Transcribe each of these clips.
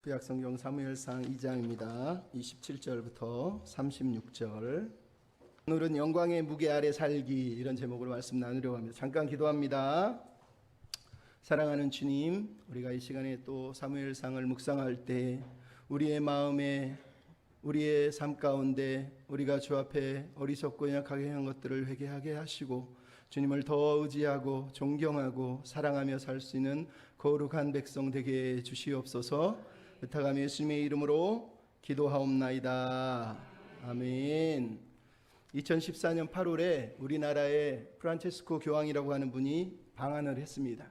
구약성경 사무엘상 2장입니다. 27절부터 36절. 오늘은 영광의 무게 아래 살기, 이런 제목으로 말씀 나누려고 합니다. 잠깐 기도합니다. 사랑하는 주님, 우리가 이 시간에 또 사무엘상을 묵상할 때 우리의 마음에, 우리의 삶 가운데 우리가 주 앞에 어리석고 연약하게 한 것들을 회개하게 하시고 주님을 더 의지하고 존경하고 사랑하며 살 수 있는 거룩한 백성 되게 해 주시옵소서. 부탁하며 예수님의 이름으로 기도하옵나이다. 아멘. 2014년 8월에 우리나라의 프란체스코 교황이라고 하는 분이 방한을 했습니다.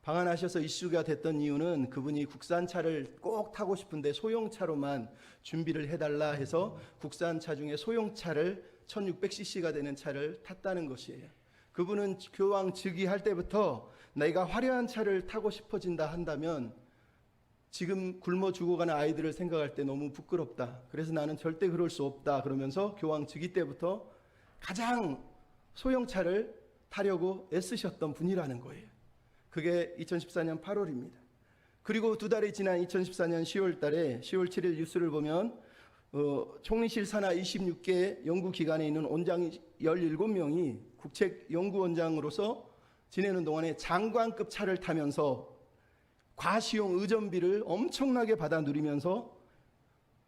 방한하셔서 이슈가 됐던 이유는 그분이 국산차를 꼭 타고 싶은데 소형차로만 준비를 해달라 해서 국산차 중에 소형차를 1600cc가 되는 차를 탔다는 것이에요. 그분은 교황 즉위할 때부터 내가 화려한 차를 타고 싶어진다 한다면 지금 굶어 죽어가는 아이들을 생각할 때 너무 부끄럽다. 그래서 나는 절대 그럴 수 없다. 그러면서 교황 즉위 때부터 가장 소형차를 타려고 애쓰셨던 분이라는 거예요. 그게 2014년 8월입니다. 그리고 두 달이 지난 2014년 10월 달에 10월 7일 뉴스를 보면 총리실 산하 26개 연구기관에 있는 원장 17명이 국책연구원장으로서 지내는 동안에 장관급 차를 타면서 과시용 의전비를 엄청나게 받아 누리면서,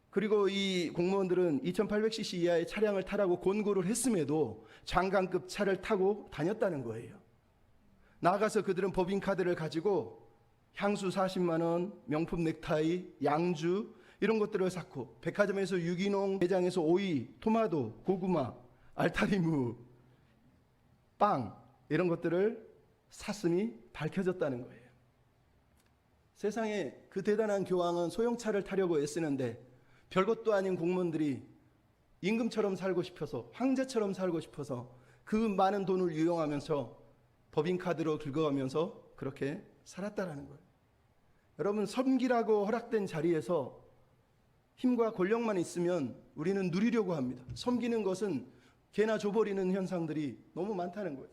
그리고 이 공무원들은 2800cc 이하의 차량을 타라고 권고를 했음에도 장관급 차를 타고 다녔다는 거예요. 나아가서 그들은 법인카드를 가지고 향수 40만 원, 명품 넥타이, 양주 이런 것들을 샀고, 백화점에서 유기농, 매장에서 오이, 토마토, 고구마, 알타리무, 빵 이런 것들을 샀음이 밝혀졌다는 거예요. 세상에 그 대단한 교황은 소형차를 타려고 애쓰는데 별것도 아닌 공무원들이 임금처럼 살고 싶어서, 황제처럼 살고 싶어서 그 많은 돈을 유용하면서 법인카드로 긁어가면서 그렇게 살았다라는 거예요. 여러분, 섬기라고 허락된 자리에서 힘과 권력만 있으면 우리는 누리려고 합니다. 섬기는 것은 개나 줘버리는 현상들이 너무 많다는 거예요.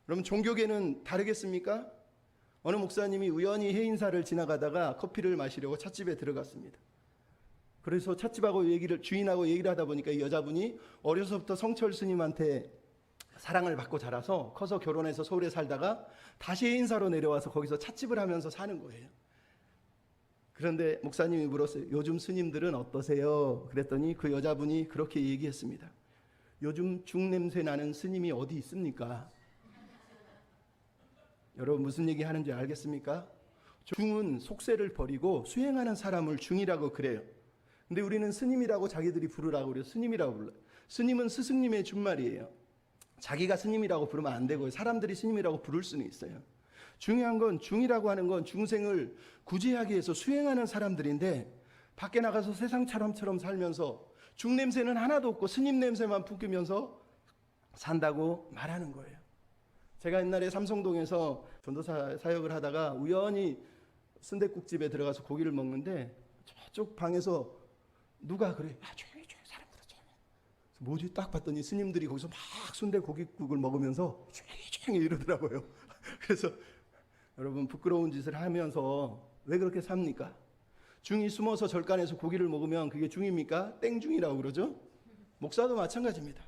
여러분, 종교계는 다르겠습니까? 어느 목사님이 우연히 해인사를 지나가다가 커피를 마시려고 찻집에 들어갔습니다. 그래서 찻집하고 주인하고 얘기를 하다 보니까 이 여자분이 어려서부터 성철 스님한테 사랑을 받고 자라서 커서 결혼해서 서울에 살다가 다시 해인사로 내려와서 거기서 찻집을 하면서 사는 거예요. 그런데 목사님이 물었어요. 요즘 스님들은 어떠세요? 그랬더니 그 여자분이 그렇게 얘기했습니다. 요즘 죽냄새 나는 스님이 어디 있습니까? 여러분, 무슨 얘기 하는지 알겠습니까? 중은 속세를 버리고 수행하는 사람을 중이라고 그래요. 근데 우리는 스님이라고 자기들이 부르라고 그래요. 스님이라고 불러요. 스님은 스승님의 준말이에요. 자기가 스님이라고 부르면 안 되고요. 사람들이 스님이라고 부를 수는 있어요. 중요한 건, 중이라고 하는 건 중생을 구제하기 위해서 수행하는 사람들인데, 밖에 나가서 세상처럼 살면서 중 냄새는 하나도 없고 스님 냄새만 풍기면서 산다고 말하는 거예요. 제가 옛날에 삼성동에서 전도사 사역을 하다가 우연히 순댓국집에 들어가서 고기를 먹는데 저쪽 방에서 누가 그래, 조용히 사람보다 조용히. 뭐지? 딱 봤더니 스님들이 거기서 막 순댓고기국을 먹으면서 조용히 이러더라고요. 그래서 여러분, 부끄러운 짓을 하면서 왜 그렇게 삽니까? 중이 숨어서 절간에서 고기를 먹으면 그게 중입니까? 땡중이라고 그러죠. 목사도 마찬가지입니다.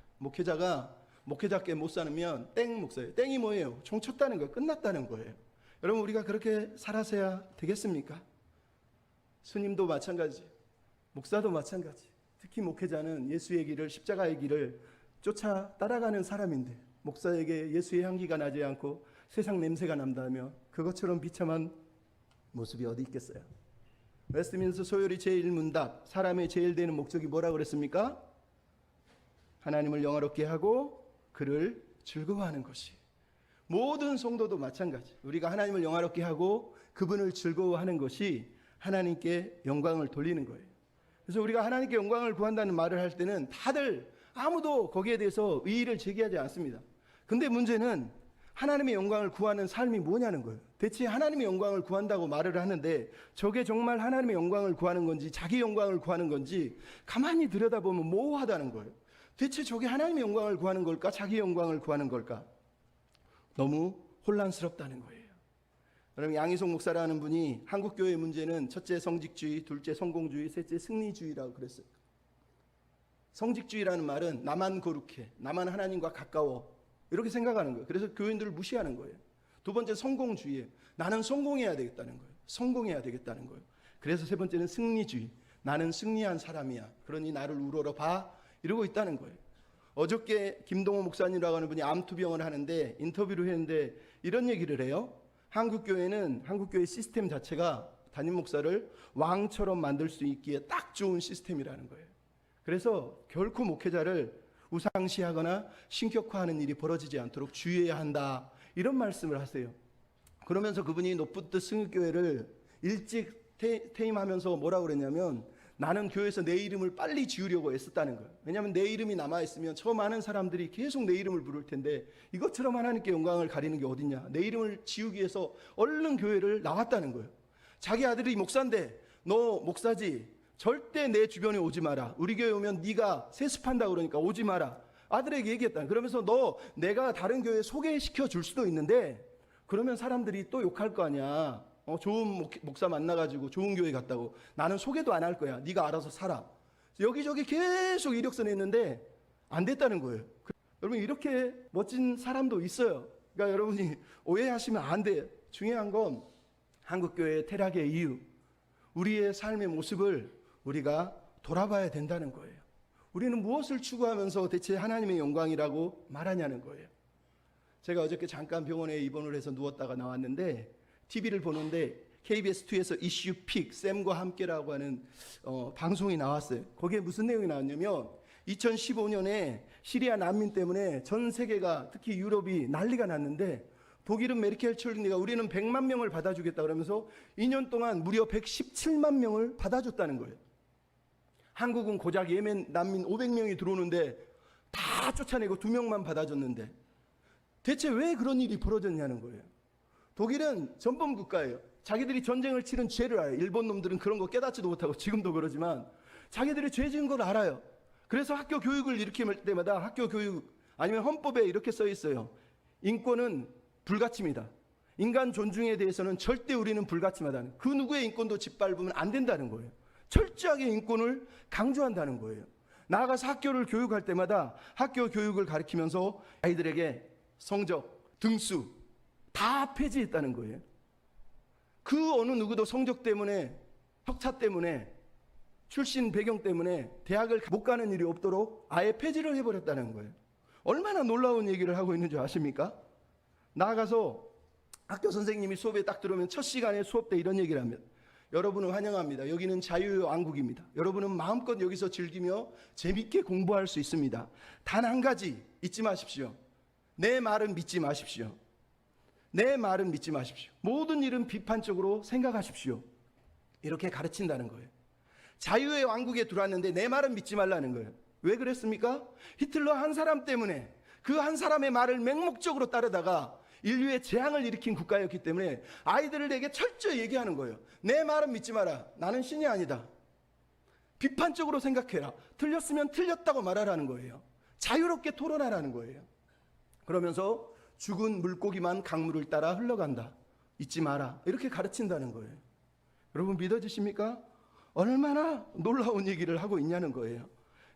목회자께 못 사면 땡 목사예요. 땡이 뭐예요? 종 쳤다는 거예요. 끝났다는 거예요. 여러분, 우리가 그렇게 살아서야 되겠습니까? 스님도 마찬가지, 목사도 마찬가지. 특히 목회자는 예수의 길을, 십자가의 길을 쫓아 따라가는 사람인데, 목사에게 예수의 향기가 나지 않고 세상 냄새가 난다면 그것처럼 비참한 모습이 어디 있겠어요? 웨스트민스터 소요리 제1문답, 사람의 제일 되는 목적이 뭐라고 그랬습니까? 하나님을 영화롭게 하고 그를 즐거워하는 것이. 모든 성도도 마찬가지. 우리가 하나님을 영화롭게 하고 그분을 즐거워하는 것이 하나님께 영광을 돌리는 거예요. 그래서 우리가 하나님께 영광을 구한다는 말을 할 때는 다들 아무도 거기에 대해서 의의를 제기하지 않습니다. 근데 문제는 하나님의 영광을 구하는 삶이 뭐냐는 거예요. 대체 하나님의 영광을 구한다고 말을 하는데 저게 정말 하나님의 영광을 구하는 건지 자기 영광을 구하는 건지 가만히 들여다보면 모호하다는 거예요. 대체 저게 하나님의 영광을 구하는 걸까? 자기 영광을 구하는 걸까? 너무 혼란스럽다는 거예요. 여러분, 양희송 목사라는 분이 한국 교회의 문제는 첫째 성직주의, 둘째 성공주의, 셋째 승리주의라고 그랬어요. 성직주의라는 말은 나만 거룩해, 나만 하나님과 가까워, 이렇게 생각하는 거예요. 그래서 교인들을 무시하는 거예요. 두 번째 성공주의예요. 나는 성공해야 되겠다는 거예요. 성공해야 되겠다는 거예요. 그래서 세 번째는 승리주의. 나는 승리한 사람이야, 그러니 나를 우러러봐, 이러고 있다는 거예요. 어저께 김동호 목사님이라고 하는 분이 암투병을 하는데 인터뷰를 했는데 이런 얘기를 해요. 한국교회는, 한국교회 시스템 자체가 담임 목사를 왕처럼 만들 수 있기에 딱 좋은 시스템이라는 거예요. 그래서 결코 목회자를 우상시하거나 신격화하는 일이 벌어지지 않도록 주의해야 한다, 이런 말씀을 하세요. 그러면서 그분이 노푸트 승립교회를 일찍 퇴임하면서 뭐라고 그랬냐면, 나는 교회에서 내 이름을 빨리 지우려고 애썼다는 거예요. 왜냐하면 내 이름이 남아있으면 저 많은 사람들이 계속 내 이름을 부를 텐데 이것처럼 하나님께 영광을 가리는 게 어딨냐, 내 이름을 지우기 위해서 얼른 교회를 나왔다는 거예요. 자기 아들이 목사인데, 너 목사지, 절대 내 주변에 오지 마라, 우리 교회 오면 네가 세습한다 그러니까 오지 마라, 아들에게 얘기했다. 그러면서 너 내가 다른 교회 소개시켜 줄 수도 있는데 그러면 사람들이 또 욕할 거 아니야. 좋은 목사 만나가지고 좋은 교회 갔다고. 나는 소개도 안 할 거야, 네가 알아서 살아. 여기저기 계속 이력서 냈는데 안 됐다는 거예요. 여러분, 이렇게 멋진 사람도 있어요. 그러니까 여러분이 오해하시면 안 돼요. 중요한 건 한국교회의 태락의 이유, 우리의 삶의 모습을 우리가 돌아봐야 된다는 거예요. 우리는 무엇을 추구하면서 대체 하나님의 영광이라고 말하냐는 거예요. 제가 어저께 잠깐 병원에 입원을 해서 누웠다가 나왔는데 TV를 보는데 KBS2에서 이슈 픽, 샘과 함께라고 하는 방송이 나왔어요. 거기에 무슨 내용이 나왔냐면 2015년에 시리아 난민 때문에 전 세계가, 특히 유럽이 난리가 났는데 독일은 메르켈 총리가 우리는 100만 명을 받아주겠다 그러면서 2년 동안 무려 117만 명을 받아줬다는 거예요. 한국은 고작 예멘 난민 500명이 들어오는데 다 쫓아내고 2명만 받아줬는데 대체 왜 그런 일이 벌어졌냐는 거예요. 독일은 전범 국가예요. 자기들이 전쟁을 치른 죄를 알아요. 일본 놈들은 그런 거 깨닫지도 못하고 지금도 그러지만 자기들이 죄 지은 걸 알아요. 그래서 학교 교육을 일으킬 때마다 학교 교육 아니면 헌법에 이렇게 써 있어요. 인권은 불가침이다. 인간 존중에 대해서는 절대 우리는 불가침하다는, 그 누구의 인권도 짓밟으면 안 된다는 거예요. 철저하게 인권을 강조한다는 거예요. 나아가서 학교를 교육할 때마다 학교 교육을 가르치면서 아이들에게 성적, 등수 다 폐지했다는 거예요. 그 어느 누구도 성적 때문에, 학차 때문에, 출신 배경 때문에 대학을 못 가는 일이 없도록 아예 폐지를 해버렸다는 거예요. 얼마나 놀라운 얘기를 하고 있는 줄 아십니까? 나아가서 학교 선생님이 수업에 딱 들어오면 첫 시간에 수업 때 이런 얘기를 합니다. 여러분을 환영합니다. 여기는 자유의 왕국입니다. 여러분은 마음껏 여기서 즐기며 재밌게 공부할 수 있습니다. 단 한 가지 잊지 마십시오. 내 말은 믿지 마십시오. 내 말은 믿지 마십시오. 모든 일은 비판적으로 생각하십시오. 이렇게 가르친다는 거예요. 자유의 왕국에 들어왔는데 내 말은 믿지 말라는 거예요. 왜 그랬습니까? 히틀러 한 사람 때문에, 그 한 사람의 말을 맹목적으로 따르다가 인류의 재앙을 일으킨 국가였기 때문에 아이들에게 철저히 얘기하는 거예요. 내 말은 믿지 마라. 나는 신이 아니다. 비판적으로 생각해라. 틀렸으면 틀렸다고 말하라는 거예요. 자유롭게 토론하라는 거예요. 그러면서 죽은 물고기만 강물을 따라 흘러간다. 잊지 마라. 이렇게 가르친다는 거예요. 여러분, 믿어지십니까? 얼마나 놀라운 얘기를 하고 있냐는 거예요.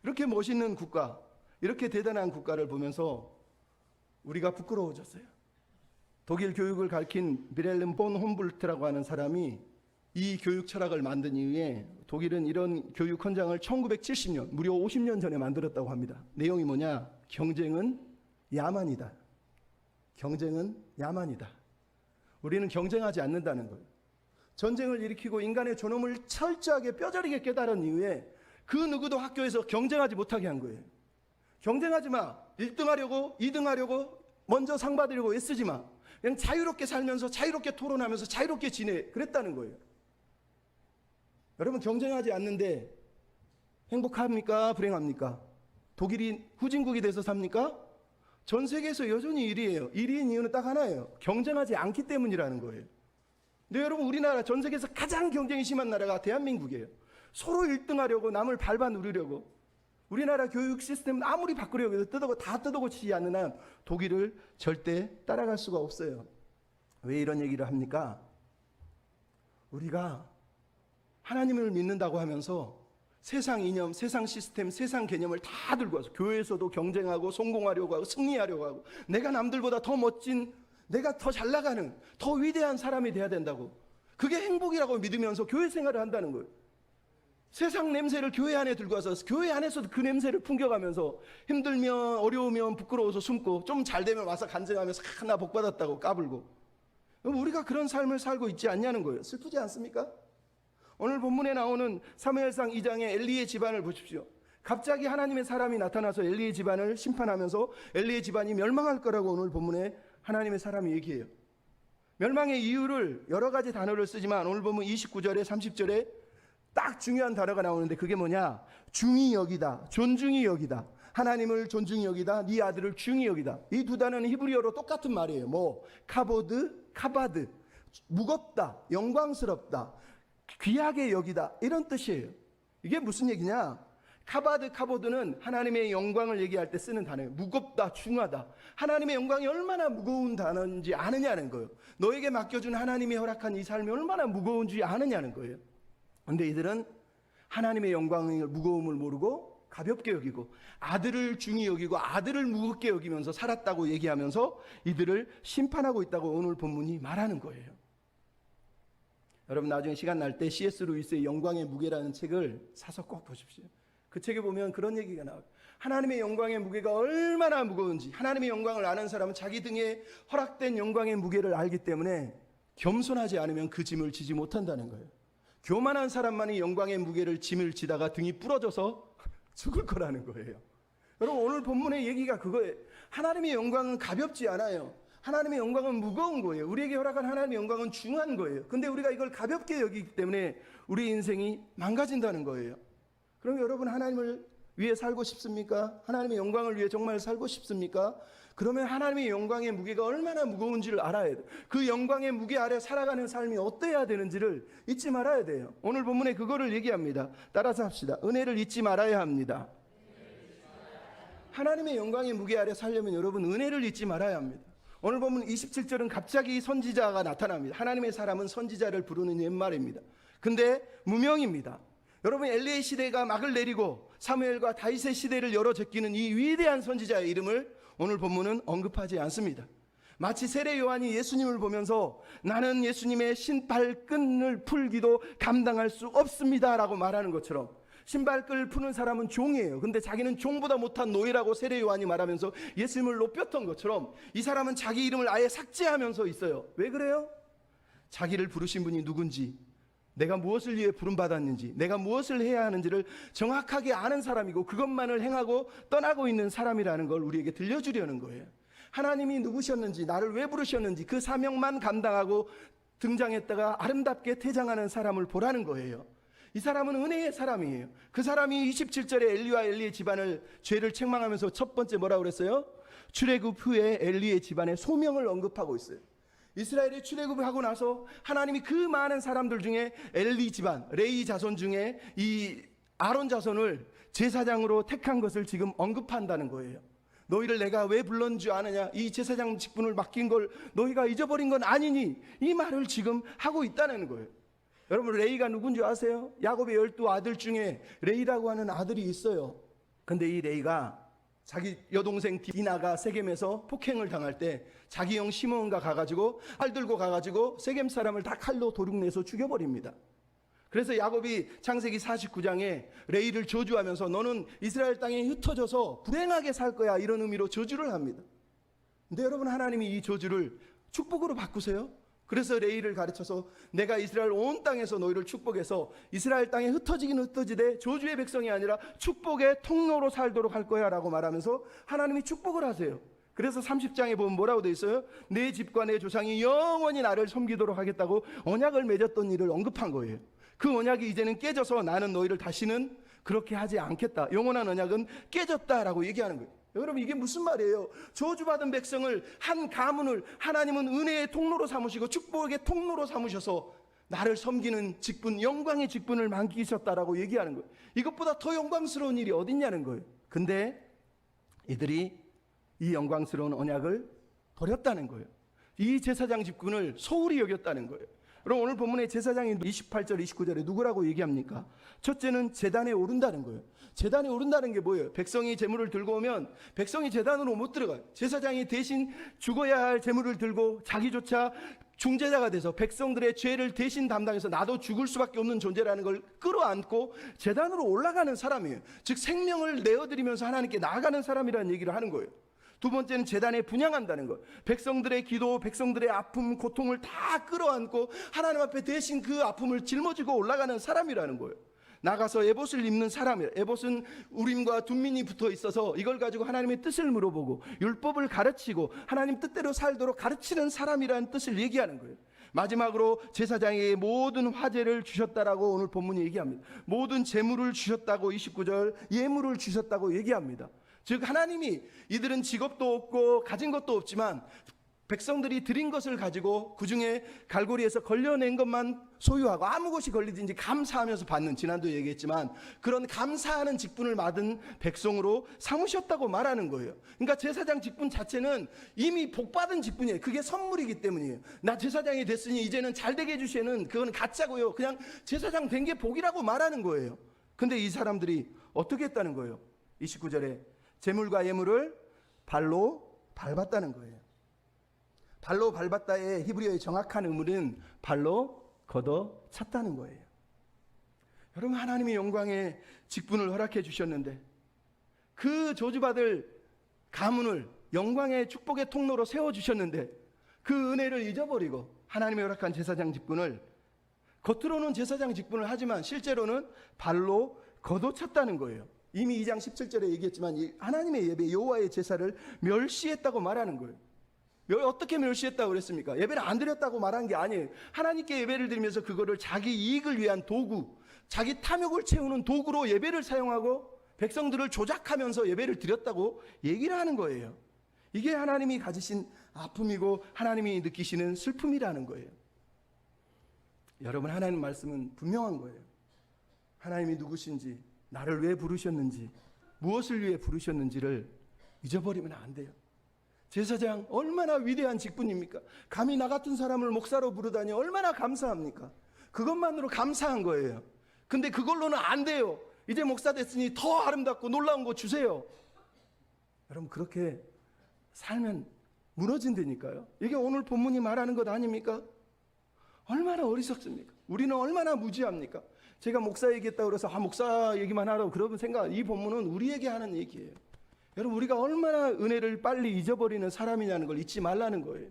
이렇게 멋있는 국가, 이렇게 대단한 국가를 보면서 우리가 부끄러워졌어요. 독일 교육을 가르친 비렐름 본 홈볼트라고 하는 사람이 이 교육 철학을 만든 이후에 독일은 이런 교육 헌장을 1970년, 무려 50년 전에 만들었다고 합니다. 내용이 뭐냐? 경쟁은 야만이다. 경쟁은 야만이다. 우리는 경쟁하지 않는다는 거예요. 전쟁을 일으키고 인간의 존엄을 철저하게 뼈저리게 깨달은 이후에 그 누구도 학교에서 경쟁하지 못하게 한 거예요. 경쟁하지 마. 1등 하려고, 2등 하려고, 먼저 상 받으려고 애쓰지 마. 그냥 자유롭게 살면서 자유롭게 토론하면서 자유롭게 지내. 그랬다는 거예요. 여러분, 경쟁하지 않는데 행복합니까? 불행합니까? 독일이 후진국이 돼서 삽니까? 전 세계에서 여전히 1위예요. 1위인 이유는 딱 하나예요. 경쟁하지 않기 때문이라는 거예요. 근데 여러분, 우리나라 전 세계에서 가장 경쟁이 심한 나라가 대한민국이에요. 서로 1등 하려고, 남을 밟아 누르려고. 우리나라 교육 시스템은 아무리 바꾸려고 해도 다 뜯어고치지 않는 한 독일을 절대 따라갈 수가 없어요. 왜 이런 얘기를 합니까? 우리가 하나님을 믿는다고 하면서 세상 이념, 세상 시스템, 세상 개념을 다 들고 와서 교회에서도 경쟁하고 성공하려고 하고 승리하려고 하고 내가 남들보다 더 멋진, 내가 더 잘 나가는, 더 위대한 사람이 돼야 된다고, 그게 행복이라고 믿으면서 교회 생활을 한다는 거예요. 세상 냄새를 교회 안에 들고 와서 교회 안에서도 그 냄새를 풍겨가면서 힘들면, 어려우면 부끄러워서 숨고, 좀 잘 되면 와서 간증하면서 나 복 받았다고 까불고, 우리가 그런 삶을 살고 있지 않냐는 거예요. 슬프지 않습니까? 오늘 본문에 나오는 사무엘상 2장의 엘리의 집안을 보십시오. 갑자기 하나님의 사람이 나타나서 엘리의 집안을 심판하면서 엘리의 집안이 멸망할 거라고 오늘 본문에 하나님의 사람이 얘기해요. 멸망의 이유를 여러 가지 단어를 쓰지만 오늘 보면 29절에 30절에 딱 중요한 단어가 나오는데 그게 뭐냐? 중히 여기다, 존중히 여기다. 하나님을 존중히 여기다, 네 아들을 중히 여기다. 이 두 단어는 히브리어로 똑같은 말이에요. 카보드, 카바드, 무겁다, 영광스럽다, 귀하게 여기다, 이런 뜻이에요. 이게 무슨 얘기냐? 카바드, 카보드는 하나님의 영광을 얘기할 때 쓰는 단어예요. 무겁다, 중하다. 하나님의 영광이 얼마나 무거운 단어인지 아느냐는 거예요. 너에게 맡겨준 하나님이 허락한 이 삶이 얼마나 무거운지 아느냐는 거예요. 근데 이들은 하나님의 영광의 무거움을 모르고 가볍게 여기고 아들을 중히 여기고 아들을 무겁게 여기면서 살았다고 얘기하면서 이들을 심판하고 있다고 오늘 본문이 말하는 거예요. 여러분 나중에 시간 날 때 C.S. 루이스의 영광의 무게라는 책을 사서 꼭 보십시오. 그 책에 보면 그런 얘기가 나와요. 하나님의 영광의 무게가 얼마나 무거운지, 하나님의 영광을 아는 사람은 자기 등에 허락된 영광의 무게를 알기 때문에 겸손하지 않으면 그 짐을 지지 못한다는 거예요. 교만한 사람만이 영광의 무게를 짐을 지다가 등이 부러져서 죽을 거라는 거예요. 여러분 오늘 본문의 얘기가 그거예요. 하나님의 영광은 가볍지 않아요. 하나님의 영광은 무거운 거예요. 우리에게 허락한 하나님의 영광은 중한 거예요. 근데 우리가 이걸 가볍게 여기기 때문에 우리 인생이 망가진다는 거예요. 그럼 여러분 하나님을 위해 살고 싶습니까? 하나님의 영광을 위해 정말 살고 싶습니까? 그러면 하나님의 영광의 무게가 얼마나 무거운지를 알아야 돼요. 그 영광의 무게 아래 살아가는 삶이 어때야 되는지를 잊지 말아야 돼요. 오늘 본문에 그거를 얘기합니다. 따라서 합시다. 은혜를 잊지 말아야 합니다. 하나님의 영광의 무게 아래 살려면 여러분 은혜를 잊지 말아야 합니다. 오늘 보면 27절은 갑자기 선지자가 나타납니다. 하나님의 사람은 선지자를 부르는 옛말입니다. 근데 무명입니다. 여러분 엘리의 시대가 막을 내리고 사무엘과 다윗의 시대를 열어 제끼는 이 위대한 선지자의 이름을 오늘 본문은 언급하지 않습니다. 마치 세례 요한이 예수님을 보면서 나는 예수님의 신발끈을 풀기도 감당할 수 없습니다 라고 말하는 것처럼, 신발끈을 푸는 사람은 종이에요. 근데 자기는 종보다 못한 노예라고 세례 요한이 말하면서 예수님을 높였던 것처럼 이 사람은 자기 이름을 아예 삭제하면서 있어요. 왜 그래요? 자기를 부르신 분이 누군지, 내가 무엇을 위해 부름받았는지, 내가 무엇을 해야 하는지를 정확하게 아는 사람이고 그것만을 행하고 떠나고 있는 사람이라는 걸 우리에게 들려주려는 거예요. 하나님이 누구셨는지, 나를 왜 부르셨는지 그 사명만 감당하고 등장했다가 아름답게 퇴장하는 사람을 보라는 거예요. 이 사람은 은혜의 사람이에요. 그 사람이 27절에 엘리와 엘리의 집안을 죄를 책망하면서 첫 번째 뭐라고 그랬어요? 출애굽 후에 엘리의 집안의 소명을 언급하고 있어요. 이스라엘이 출애굽을 하고 나서 하나님이 그 많은 사람들 중에 엘리 집안, 레위 자손 중에 이 아론 자손을 제사장으로 택한 것을 지금 언급한다는 거예요. 너희를 내가 왜 불렀는 줄 아느냐? 이 제사장 직분을 맡긴 걸 너희가 잊어버린 건 아니니? 이 말을 지금 하고 있다는 거예요. 여러분 레위가 누군지 아세요? 야곱의 12아들 중에 레위라고 하는 아들이 있어요. 근데 이 레위가 자기 여동생 디나가 세겜에서 폭행을 당할 때 자기 형 시므온과 가가지고 칼 들고 가가지고 세겜 사람을 다 칼로 도륙내서 죽여버립니다. 그래서 야곱이 창세기 49장에 레위를 저주하면서 너는 이스라엘 땅에 흩어져서 불행하게 살 거야, 이런 의미로 저주를 합니다. 근데 여러분 하나님이 이 저주를 축복으로 바꾸세요. 그래서 레위를 가르쳐서 내가 이스라엘 온 땅에서 너희를 축복해서 이스라엘 땅에 흩어지긴 흩어지되 저주의 백성이 아니라 축복의 통로로 살도록 할 거야 라고 말하면서 하나님이 축복을 하세요. 그래서 30장에 보면 뭐라고 돼 있어요? 내 집과 내 조상이 영원히 나를 섬기도록 하겠다고 언약을 맺었던 일을 언급한 거예요. 그 언약이 이제는 깨져서 나는 너희를 다시는 그렇게 하지 않겠다. 영원한 언약은 깨졌다라고 얘기하는 거예요. 여러분 이게 무슨 말이에요? 저주받은 백성을, 한 가문을 하나님은 은혜의 통로로 삼으시고 축복의 통로로 삼으셔서 나를 섬기는 직분, 영광의 직분을 만기셨다라고 얘기하는 거예요. 이것보다 더 영광스러운 일이 어딨냐는 거예요. 근데 이들이 이 영광스러운 언약을 버렸다는 거예요. 이 제사장 직분을 소홀히 여겼다는 거예요. 그럼 오늘 본문의 제사장이 28절 29절에 누구라고 얘기합니까? 첫째는 제단에 오른다는 거예요. 제단에 오른다는 게 뭐예요? 백성이 제물을 들고 오면 백성이 제단으로 못 들어가요. 제사장이 대신 죽어야 할 제물을 들고 자기조차 중재자가 돼서 백성들의 죄를 대신 담당해서 나도 죽을 수밖에 없는 존재라는 걸 끌어안고 제단으로 올라가는 사람이에요. 즉 생명을 내어드리면서 하나님께 나아가는 사람이라는 얘기를 하는 거예요. 두 번째는 제단에 분향한다는 것. 백성들의 기도, 백성들의 아픔, 고통을 다 끌어안고 하나님 앞에 대신 그 아픔을 짊어지고 올라가는 사람이라는 거예요. 나가서 에봇을 입는 사람이에요. 에봇은 우림과 둠민이 붙어 있어서 이걸 가지고 하나님의 뜻을 물어보고 율법을 가르치고 하나님 뜻대로 살도록 가르치는 사람이라는 뜻을 얘기하는 거예요. 마지막으로 제사장에게 모든 화제를 주셨다라고 오늘 본문이 얘기합니다. 모든 제물을 주셨다고 29절 예물을 주셨다고 얘기합니다. 즉 하나님이 이들은 직업도 없고 가진 것도 없지만 백성들이 드린 것을 가지고 그 중에 갈고리에서 걸려낸 것만 소유하고 아무 것이 걸리든지 감사하면서 받는, 지난도 얘기했지만 그런 감사하는 직분을 받은 백성으로 삼으셨다고 말하는 거예요. 그러니까 제사장 직분 자체는 이미 복받은 직분이에요. 그게 선물이기 때문이에요. 나 제사장이 됐으니 이제는 잘되게 해주시는, 그건 가짜고요. 그냥 제사장 된 게 복이라고 말하는 거예요. 근데 이 사람들이 어떻게 했다는 거예요? 29절에 제물과 예물을 발로 밟았다는 거예요. 발로 밟았다의 히브리어의 정확한 의문은 발로 걷어찼다는 거예요. 여러분, 하나님이 영광의 직분을 허락해 주셨는데 그 저주받을 가문을 영광의 축복의 통로로 세워주셨는데 그 은혜를 잊어버리고 하나님이 허락한 제사장 직분을, 겉으로는 제사장 직분을 하지만 실제로는 발로 걷어찼다는 거예요. 이미 2장 17절에 얘기했지만 하나님의 예배, 여호와의 제사를 멸시했다고 말하는 거예요. 어떻게 멸시했다고 그랬습니까? 예배를 안 드렸다고 말한 게 아니에요. 하나님께 예배를 드리면서 그거를 자기 이익을 위한 도구, 자기 탐욕을 채우는 도구로 예배를 사용하고 백성들을 조작하면서 예배를 드렸다고 얘기를 하는 거예요. 이게 하나님이 가지신 아픔이고 하나님이 느끼시는 슬픔이라는 거예요. 여러분, 하나님 말씀은 분명한 거예요. 하나님이 누구신지, 나를 왜 부르셨는지, 무엇을 위해 부르셨는지를 잊어버리면 안 돼요. 제사장 얼마나 위대한 직분입니까? 감히 나 같은 사람을 목사로 부르다니 얼마나 감사합니까? 그것만으로 감사한 거예요. 근데 그걸로는 안 돼요. 이제 목사 됐으니 더 아름답고 놀라운 거 주세요. 여러분, 그렇게 살면 무너진다니까요. 이게 오늘 본문이 말하는 것 아닙니까? 얼마나 어리석습니까? 우리는 얼마나 무지합니까? 제가 목사 얘기했다고 그래서 목사 얘기만 하라고 그러면 이 본문은 우리에게 하는 얘기예요. 여러분, 우리가 얼마나 은혜를 빨리 잊어버리는 사람이냐는 걸 잊지 말라는 거예요.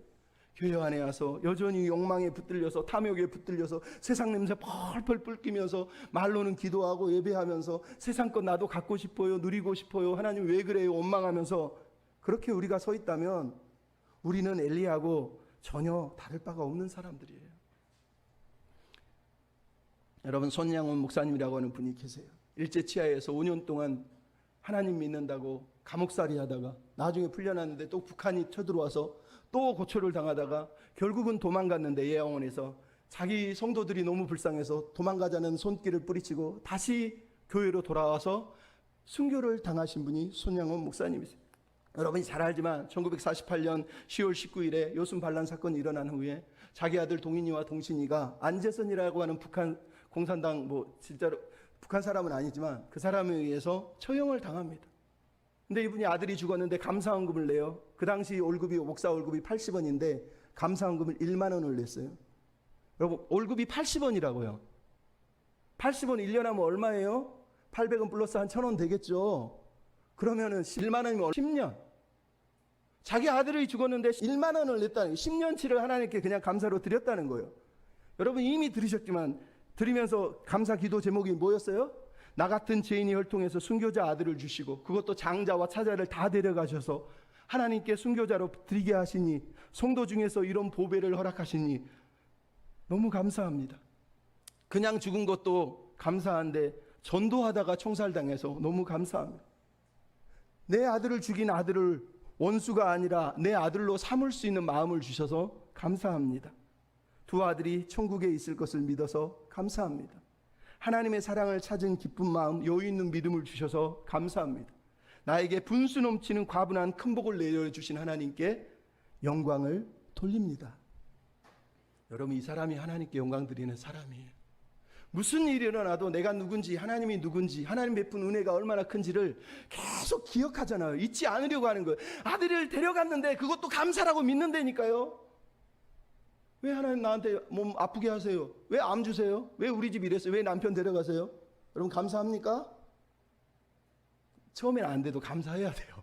교회 안에 와서 여전히 욕망에 붙들려서, 탐욕에 붙들려서 세상 냄새 펄펄 뿔끼면서 말로는 기도하고 예배하면서 세상 것 나도 갖고 싶어요, 누리고 싶어요, 하나님 왜 그래요 원망하면서 그렇게 우리가 서 있다면 우리는 엘리야하고 전혀 다를 바가 없는 사람들이에요. 여러분, 손양원 목사님이라고 하는 분이 계세요. 일제치하에서 5년 동안 하나님 믿는다고 감옥살이 하다가 나중에 풀려났는데 또 북한이 쳐들어와서 또 고초를 당하다가 결국은 도망갔는데 예양원에서 자기 성도들이 너무 불쌍해서 도망가자는 손길을 뿌리치고 다시 교회로 돌아와서 순교를 당하신 분이 손양원 목사님이세요. 여러분이 잘 알지만 1948년 10월 19일에 요순 반란 사건이 일어난 후에 자기 아들 동인이와 동신이가 안재선이라고 하는 북한 공산당, 진짜로 북한 사람은 아니지만 그 사람에 의해서 처형을 당합니다. 근데 이분이 아들이 죽었는데 감사헌금을 내요. 그 당시 월급이, 목사 월급이 80원인데 감사헌금을 1만 원을 냈어요. 여러분, 월급이 80원이라고요. 80원 1년 하면 얼마예요? 800원 플러스 한 1,000원 되겠죠. 그러면은 1만 원이면 10년. 자기 아들이 죽었는데 1만 원을 냈다는, 10년치를 하나님께 그냥 감사로 드렸다는 거예요. 여러분, 이미 들으셨지만 드리면서 감사 기도 제목이 뭐였어요? 나 같은 죄인이 혈통해서 순교자 아들을 주시고 그것도 장자와 차자를 다 데려가셔서 하나님께 순교자로 드리게 하시니, 성도 중에서 이런 보배를 허락하시니 너무 감사합니다. 그냥 죽은 것도 감사한데 전도하다가 총살당해서 너무 감사합니다. 내 아들을 죽인 아들을 원수가 아니라 내 아들로 삼을 수 있는 마음을 주셔서 감사합니다. 두 아들이 천국에 있을 것을 믿어서 감사합니다. 하나님의 사랑을 찾은 기쁜 마음, 여유 있는 믿음을 주셔서 감사합니다. 나에게 분수 넘치는 과분한 큰 복을 내려주신 하나님께 영광을 돌립니다. 여러분, 이 사람이 하나님께 영광 드리는 사람이에요. 무슨 일이 일어나도 내가 누군지, 하나님이 누군지, 하나님 베푼 은혜가 얼마나 큰지를 계속 기억하잖아요. 잊지 않으려고 하는 거예요. 아들을 데려갔는데 그것도 감사라고 믿는다니까요. 왜 하나님 나한테 몸 아프게 하세요? 왜 암 주세요? 왜 우리 집 이랬어요? 왜 남편 데려가세요? 여러분, 감사합니까? 처음엔 안 돼도 감사해야 돼요.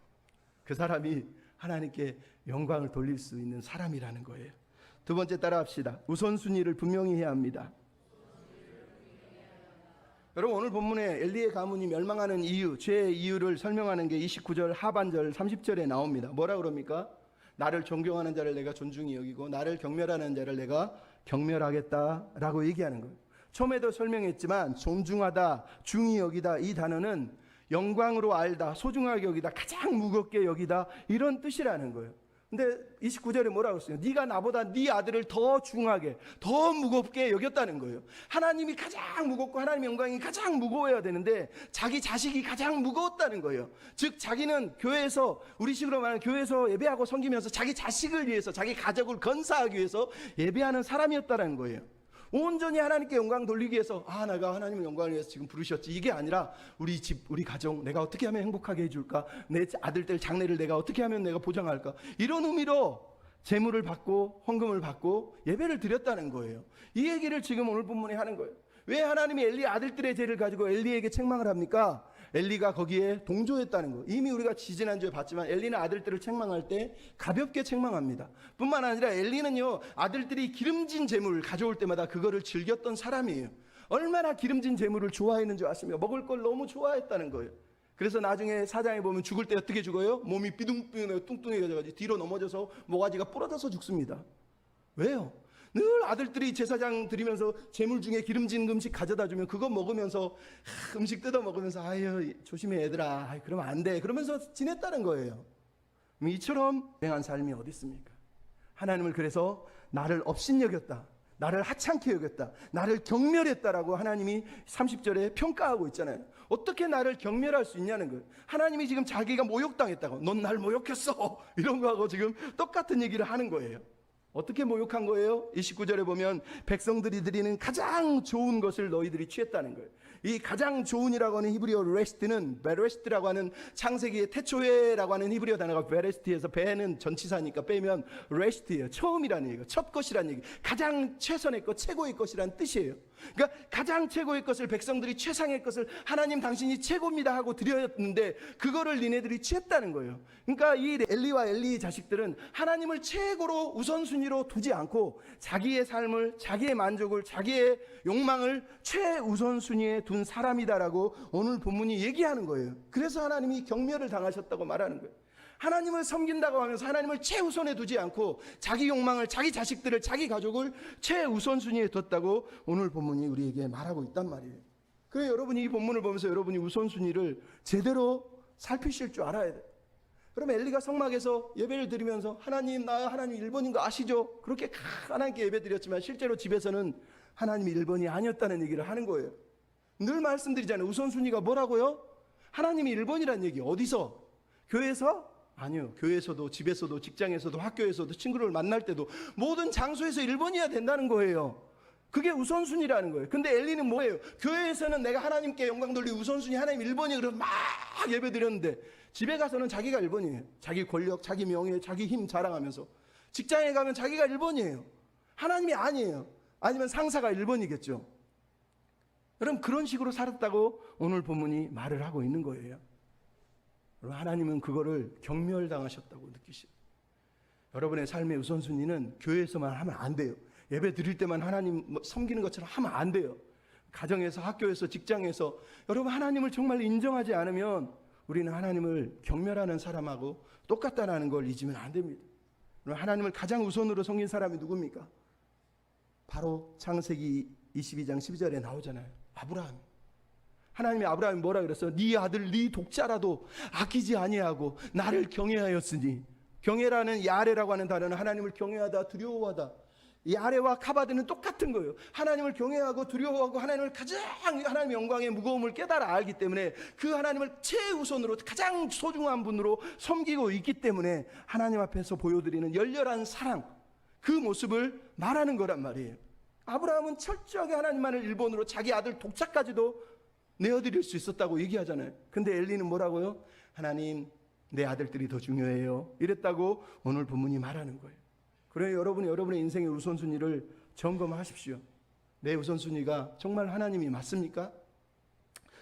그 사람이 하나님께 영광을 돌릴 수 있는 사람이라는 거예요. 두 번째 따라합시다. 우선순위를 분명히 해야 합니다. 여러분, 오늘 본문에 엘리의 가문이 멸망하는 이유, 죄의 이유를 설명하는 게 29절 하반절 30절에 나옵니다. 뭐라 그럽니까? 나를 존경하는 자를 내가 존중히 여기고 나를 경멸하는 자를 내가 경멸하겠다라고 얘기하는 거예요. 처음에도 설명했지만 존중하다, 중히 여기다, 이 단어는 영광으로 알다, 소중하게 여기다, 가장 무겁게 여기다, 이런 뜻이라는 거예요. 근데 29절에 뭐라고 했어요? 네가 나보다 네 아들을 더 중하게, 더 무겁게 여겼다는 거예요. 하나님이 가장 무겁고 하나님의 영광이 가장 무거워야 되는데 자기 자식이 가장 무거웠다는 거예요. 즉 자기는 교회에서, 우리식으로 말하는 교회에서 예배하고 섬기면서 자기 자식을 위해서, 자기 가족을 건사하기 위해서 예배하는 사람이었다는 거예요. 온전히 하나님께 영광 돌리기 위해서, 내가 하나님의 영광을 위해서 지금 부르셨지, 이게 아니라 우리 집, 우리 가정 내가 어떻게 하면 행복하게 해줄까, 내 아들들 장래를 내가 어떻게 하면 내가 보장할까, 이런 의미로 제물을 받고 헌금을 받고 예배를 드렸다는 거예요. 이 얘기를 지금 오늘 본문에 하는 거예요. 왜 하나님이 엘리 아들들의 죄를 가지고 엘리에게 책망을 합니까? 엘리가 거기에 동조했다는 거. 이미 우리가 지지난주에 봤지만 엘리는 아들들을 책망할 때 가볍게 책망합니다. 뿐만 아니라 엘리는요, 아들들이 기름진 제물을 가져올 때마다 그거를 즐겼던 사람이에요. 얼마나 기름진 제물을 좋아했는지 아십니까? 먹을 걸 너무 좋아했다는 거예요. 그래서 나중에 사장에 보면 죽을 때 어떻게 죽어요? 몸이 삐둥삐둥 뚱뚱해져가지고 뒤로 넘어져서 모가지가 부러져서 죽습니다. 왜요? 늘 아들들이 제사장 드리면서 제물 중에 기름진 음식 가져다 주면 그거 먹으면서 음식 뜯어 먹으면서 아유 조심해 얘들아, 그러면 안 돼, 그러면서 지냈다는 거예요. 이처럼 행한 삶이 어디 있습니까? 하나님을 그래서 나를 업신여겼다, 나를 하찮게 여겼다, 나를 경멸했다라고 하나님이 30절에 평가하고 있잖아요. 어떻게 나를 경멸할 수 있냐는 거예요. 하나님이 지금 자기가 모욕당했다고, 넌 날 모욕했어, 이런 거하고 지금 똑같은 얘기를 하는 거예요. 어떻게 모욕한 거예요? 29절에 보면 백성들이 드리는 가장 좋은 것을 너희들이 취했다는 거예요. 이 가장 좋은이라고 하는 히브리어 레스트는 베레스트라고 하는 창세기의 태초에라고 하는 히브리어 단어가 베레스트에서 배는 전치사니까 빼면 레스트예요. 처음이라는 얘기가, 첫 것이라는 얘기, 가장 최선의 것, 최고의 것이라는 뜻이에요. 그러니까 가장 최고의 것을, 백성들이 최상의 것을 하나님 당신이 최고입니다 하고 드렸는데 그거를 니네들이 취했다는 거예요. 그러니까 이 엘리와 엘리의 자식들은 하나님을 최고로 우선순위로 두지 않고 자기의 삶을, 자기의 만족을, 자기의 욕망을 최우선순위에 둔 사람이다라고 오늘 본문이 얘기하는 거예요. 그래서 하나님이 경멸을 당하셨다고 말하는 거예요. 하나님을 섬긴다고 하면서 하나님을 최우선에 두지 않고 자기 욕망을, 자기 자식들을, 자기 가족을 최우선순위에 뒀다고 오늘 본문이 우리에게 말하고 있단 말이에요. 그래서 여러분이 이 본문을 보면서 여러분이 우선순위를 제대로 살피실 줄 알아야 돼요. 그럼 엘리가 성막에서 예배를 드리면서 하나님, 나 하나님 1번인 거 아시죠? 그렇게 하나님께 예배 드렸지만 실제로 집에서는 하나님이 1번이 아니었다는 얘기를 하는 거예요. 늘 말씀드리잖아요. 우선순위가 뭐라고요? 하나님이 1번이라는 얘기. 어디서? 교회에서? 아니요. 교회에서도, 집에서도, 직장에서도, 학교에서도, 친구를 만날 때도 모든 장소에서 1번이어야 된다는 거예요. 그게 우선순위라는 거예요. 근데 엘리는 뭐예요? 교회에서는 내가 하나님께 영광 돌리고 우선순위 하나님 1번이에요. 그래서 막 예배 드렸는데 집에 가서는 자기가 1번이에요. 자기 권력, 자기 명예, 자기 힘 자랑하면서. 직장에 가면 자기가 1번이에요. 하나님이 아니에요. 아니면 상사가 1번이겠죠. 여러분, 그런 식으로 살았다고 오늘 본문이 말을 하고 있는 거예요. 하나님은 그거를 경멸당하셨다고 느끼시죠. 여러분의 삶의 우선순위는 교회에서만 하면 안 돼요. 예배 드릴 때만 하나님 섬기는 것처럼 하면 안 돼요. 가정에서, 학교에서, 직장에서 여러분 하나님을 정말 인정하지 않으면 우리는 하나님을 경멸하는 사람하고 똑같다는 걸 잊으면 안 됩니다. 하나님을 가장 우선으로 섬긴 사람이 누굽니까? 바로 창세기 22장 12절에 나오잖아요. 아브라함. 하나님이 아브라함이 뭐라 그랬어요? 네 아들 네 독자라도 아끼지 아니하고 나를 경외하였으니. 경외라는 야레라고 하는 단어는 하나님을 경외하다, 두려워하다. 야레와 카바드는 똑같은 거예요. 하나님을 경외하고 두려워하고 하나님을 가장, 하나님의 영광의 무거움을 깨달아 알기 때문에 그 하나님을 최우선으로 가장 소중한 분으로 섬기고 있기 때문에 하나님 앞에서 보여드리는 열렬한 사랑, 그 모습을 말하는 거란 말이에요. 아브라함은 철저하게 하나님만을 일본으로 자기 아들 독자까지도 내어드릴 수 있었다고 얘기하잖아요. 근데 엘리는 뭐라고요? 하나님, 내 아들들이 더 중요해요. 이랬다고 오늘 본문이 말하는 거예요. 그래서 여러분이 여러분의 인생의 우선순위를 점검하십시오. 내 우선순위가 정말 하나님이 맞습니까?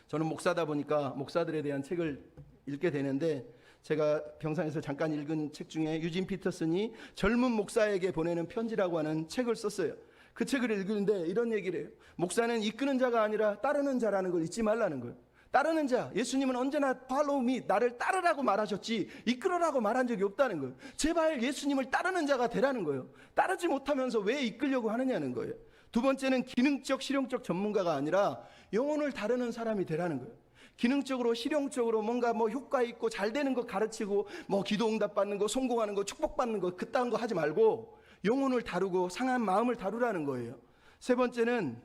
저는 목사다 보니까 목사들에 대한 책을 읽게 되는데, 제가 병상에서 잠깐 읽은 책 중에 유진 피터슨이 젊은 목사에게 보내는 편지라고 하는 책을 썼어요. 그 책을 읽는데 이런 얘기를 해요. 목사는 이끄는 자가 아니라 따르는 자라는 걸 잊지 말라는 거예요. 따르는 자, 예수님은 언제나 follow me, 나를 따르라고 말하셨지 이끌으라고 말한 적이 없다는 거예요. 제발 예수님을 따르는 자가 되라는 거예요. 따르지 못하면서 왜 이끌려고 하느냐는 거예요. 두 번째는 기능적, 실용적 전문가가 아니라 영혼을 다루는 사람이 되라는 거예요. 기능적으로, 실용적으로 뭔가 효과 있고 잘 되는 거 가르치고 기도 응답 받는 거, 성공하는 거, 축복 받는 거, 그딴 거 하지 말고 영혼을 다루고 상한 마음을 다루라는 거예요. 세 번째는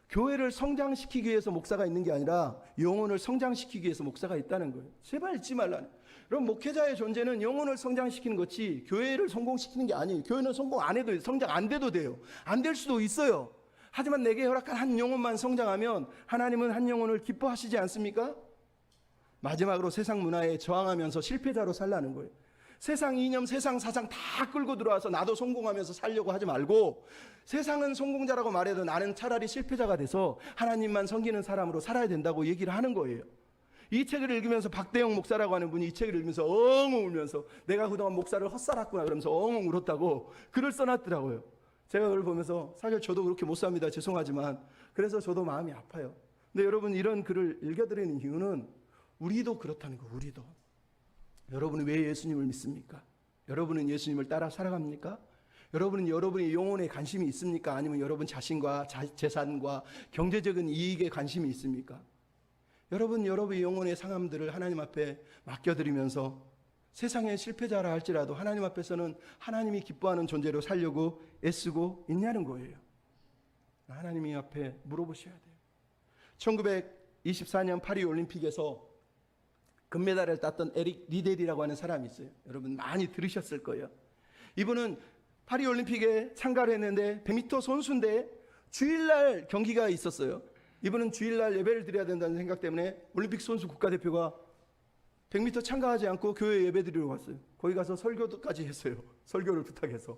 교회를 성장시키기 위해서 목사가 있는 게 아니라 영혼을 성장시키기 위해서 목사가 있다는 거예요. 제발 잊지 말라는. 그럼 목회자의 존재는 영혼을 성장시키는 거지 교회를 성공시키는 게 아니에요. 교회는 성공 안 해도 돼요. 성장 안 돼도 돼요. 안 될 수도 있어요. 하지만 내게 허락한 한 영혼만 성장하면 하나님은 한 영혼을 기뻐하시지 않습니까? 마지막으로 세상 문화에 저항하면서 실패자로 살라는 거예요. 세상 이념, 세상 사상 다 끌고 들어와서 나도 성공하면서 살려고 하지 말고, 세상은 성공자라고 말해도 나는 차라리 실패자가 돼서 하나님만 섬기는 사람으로 살아야 된다고 얘기를 하는 거예요. 이 책을 읽으면서 박대영 목사라고 하는 분이 이 책을 읽으면서 엉엉 울면서 내가 그동안 목사를 헛살았구나 그러면서 엉엉 울었다고 글을 써놨더라고요. 제가 그걸 보면서 사실 저도 그렇게 못 삽니다. 죄송하지만. 그래서 저도 마음이 아파요. 근데 여러분, 이런 글을 읽어드리는 이유는 우리도 그렇다는 거예요. 우리도. 여러분은 왜 예수님을 믿습니까? 여러분은 예수님을 따라 살아갑니까? 여러분은 여러분의 영혼에 관심이 있습니까? 아니면 여러분 자신과 재산과 경제적인 이익에 관심이 있습니까? 여러분, 여러분의 영혼의 상함들을 하나님 앞에 맡겨드리면서 세상의 실패자라 할지라도 하나님 앞에서는 하나님이 기뻐하는 존재로 살려고 애쓰고 있냐는 거예요. 하나님이 앞에 물어보셔야 돼요. 1924년 파리 올림픽에서 금메달을 땄던 에릭 리델이라고 하는 사람이 있어요. 여러분 많이 들으셨을 거예요. 이분은 파리 올림픽에 참가를 했는데 100m 선수인데 주일날 경기가 있었어요. 이분은 주일날 예배를 드려야 된다는 생각 때문에 올림픽 선수 국가대표가 100m 참가하지 않고 교회 예배 드리러 갔어요. 거기 가서 설교까지 했어요. 설교를 부탁해서.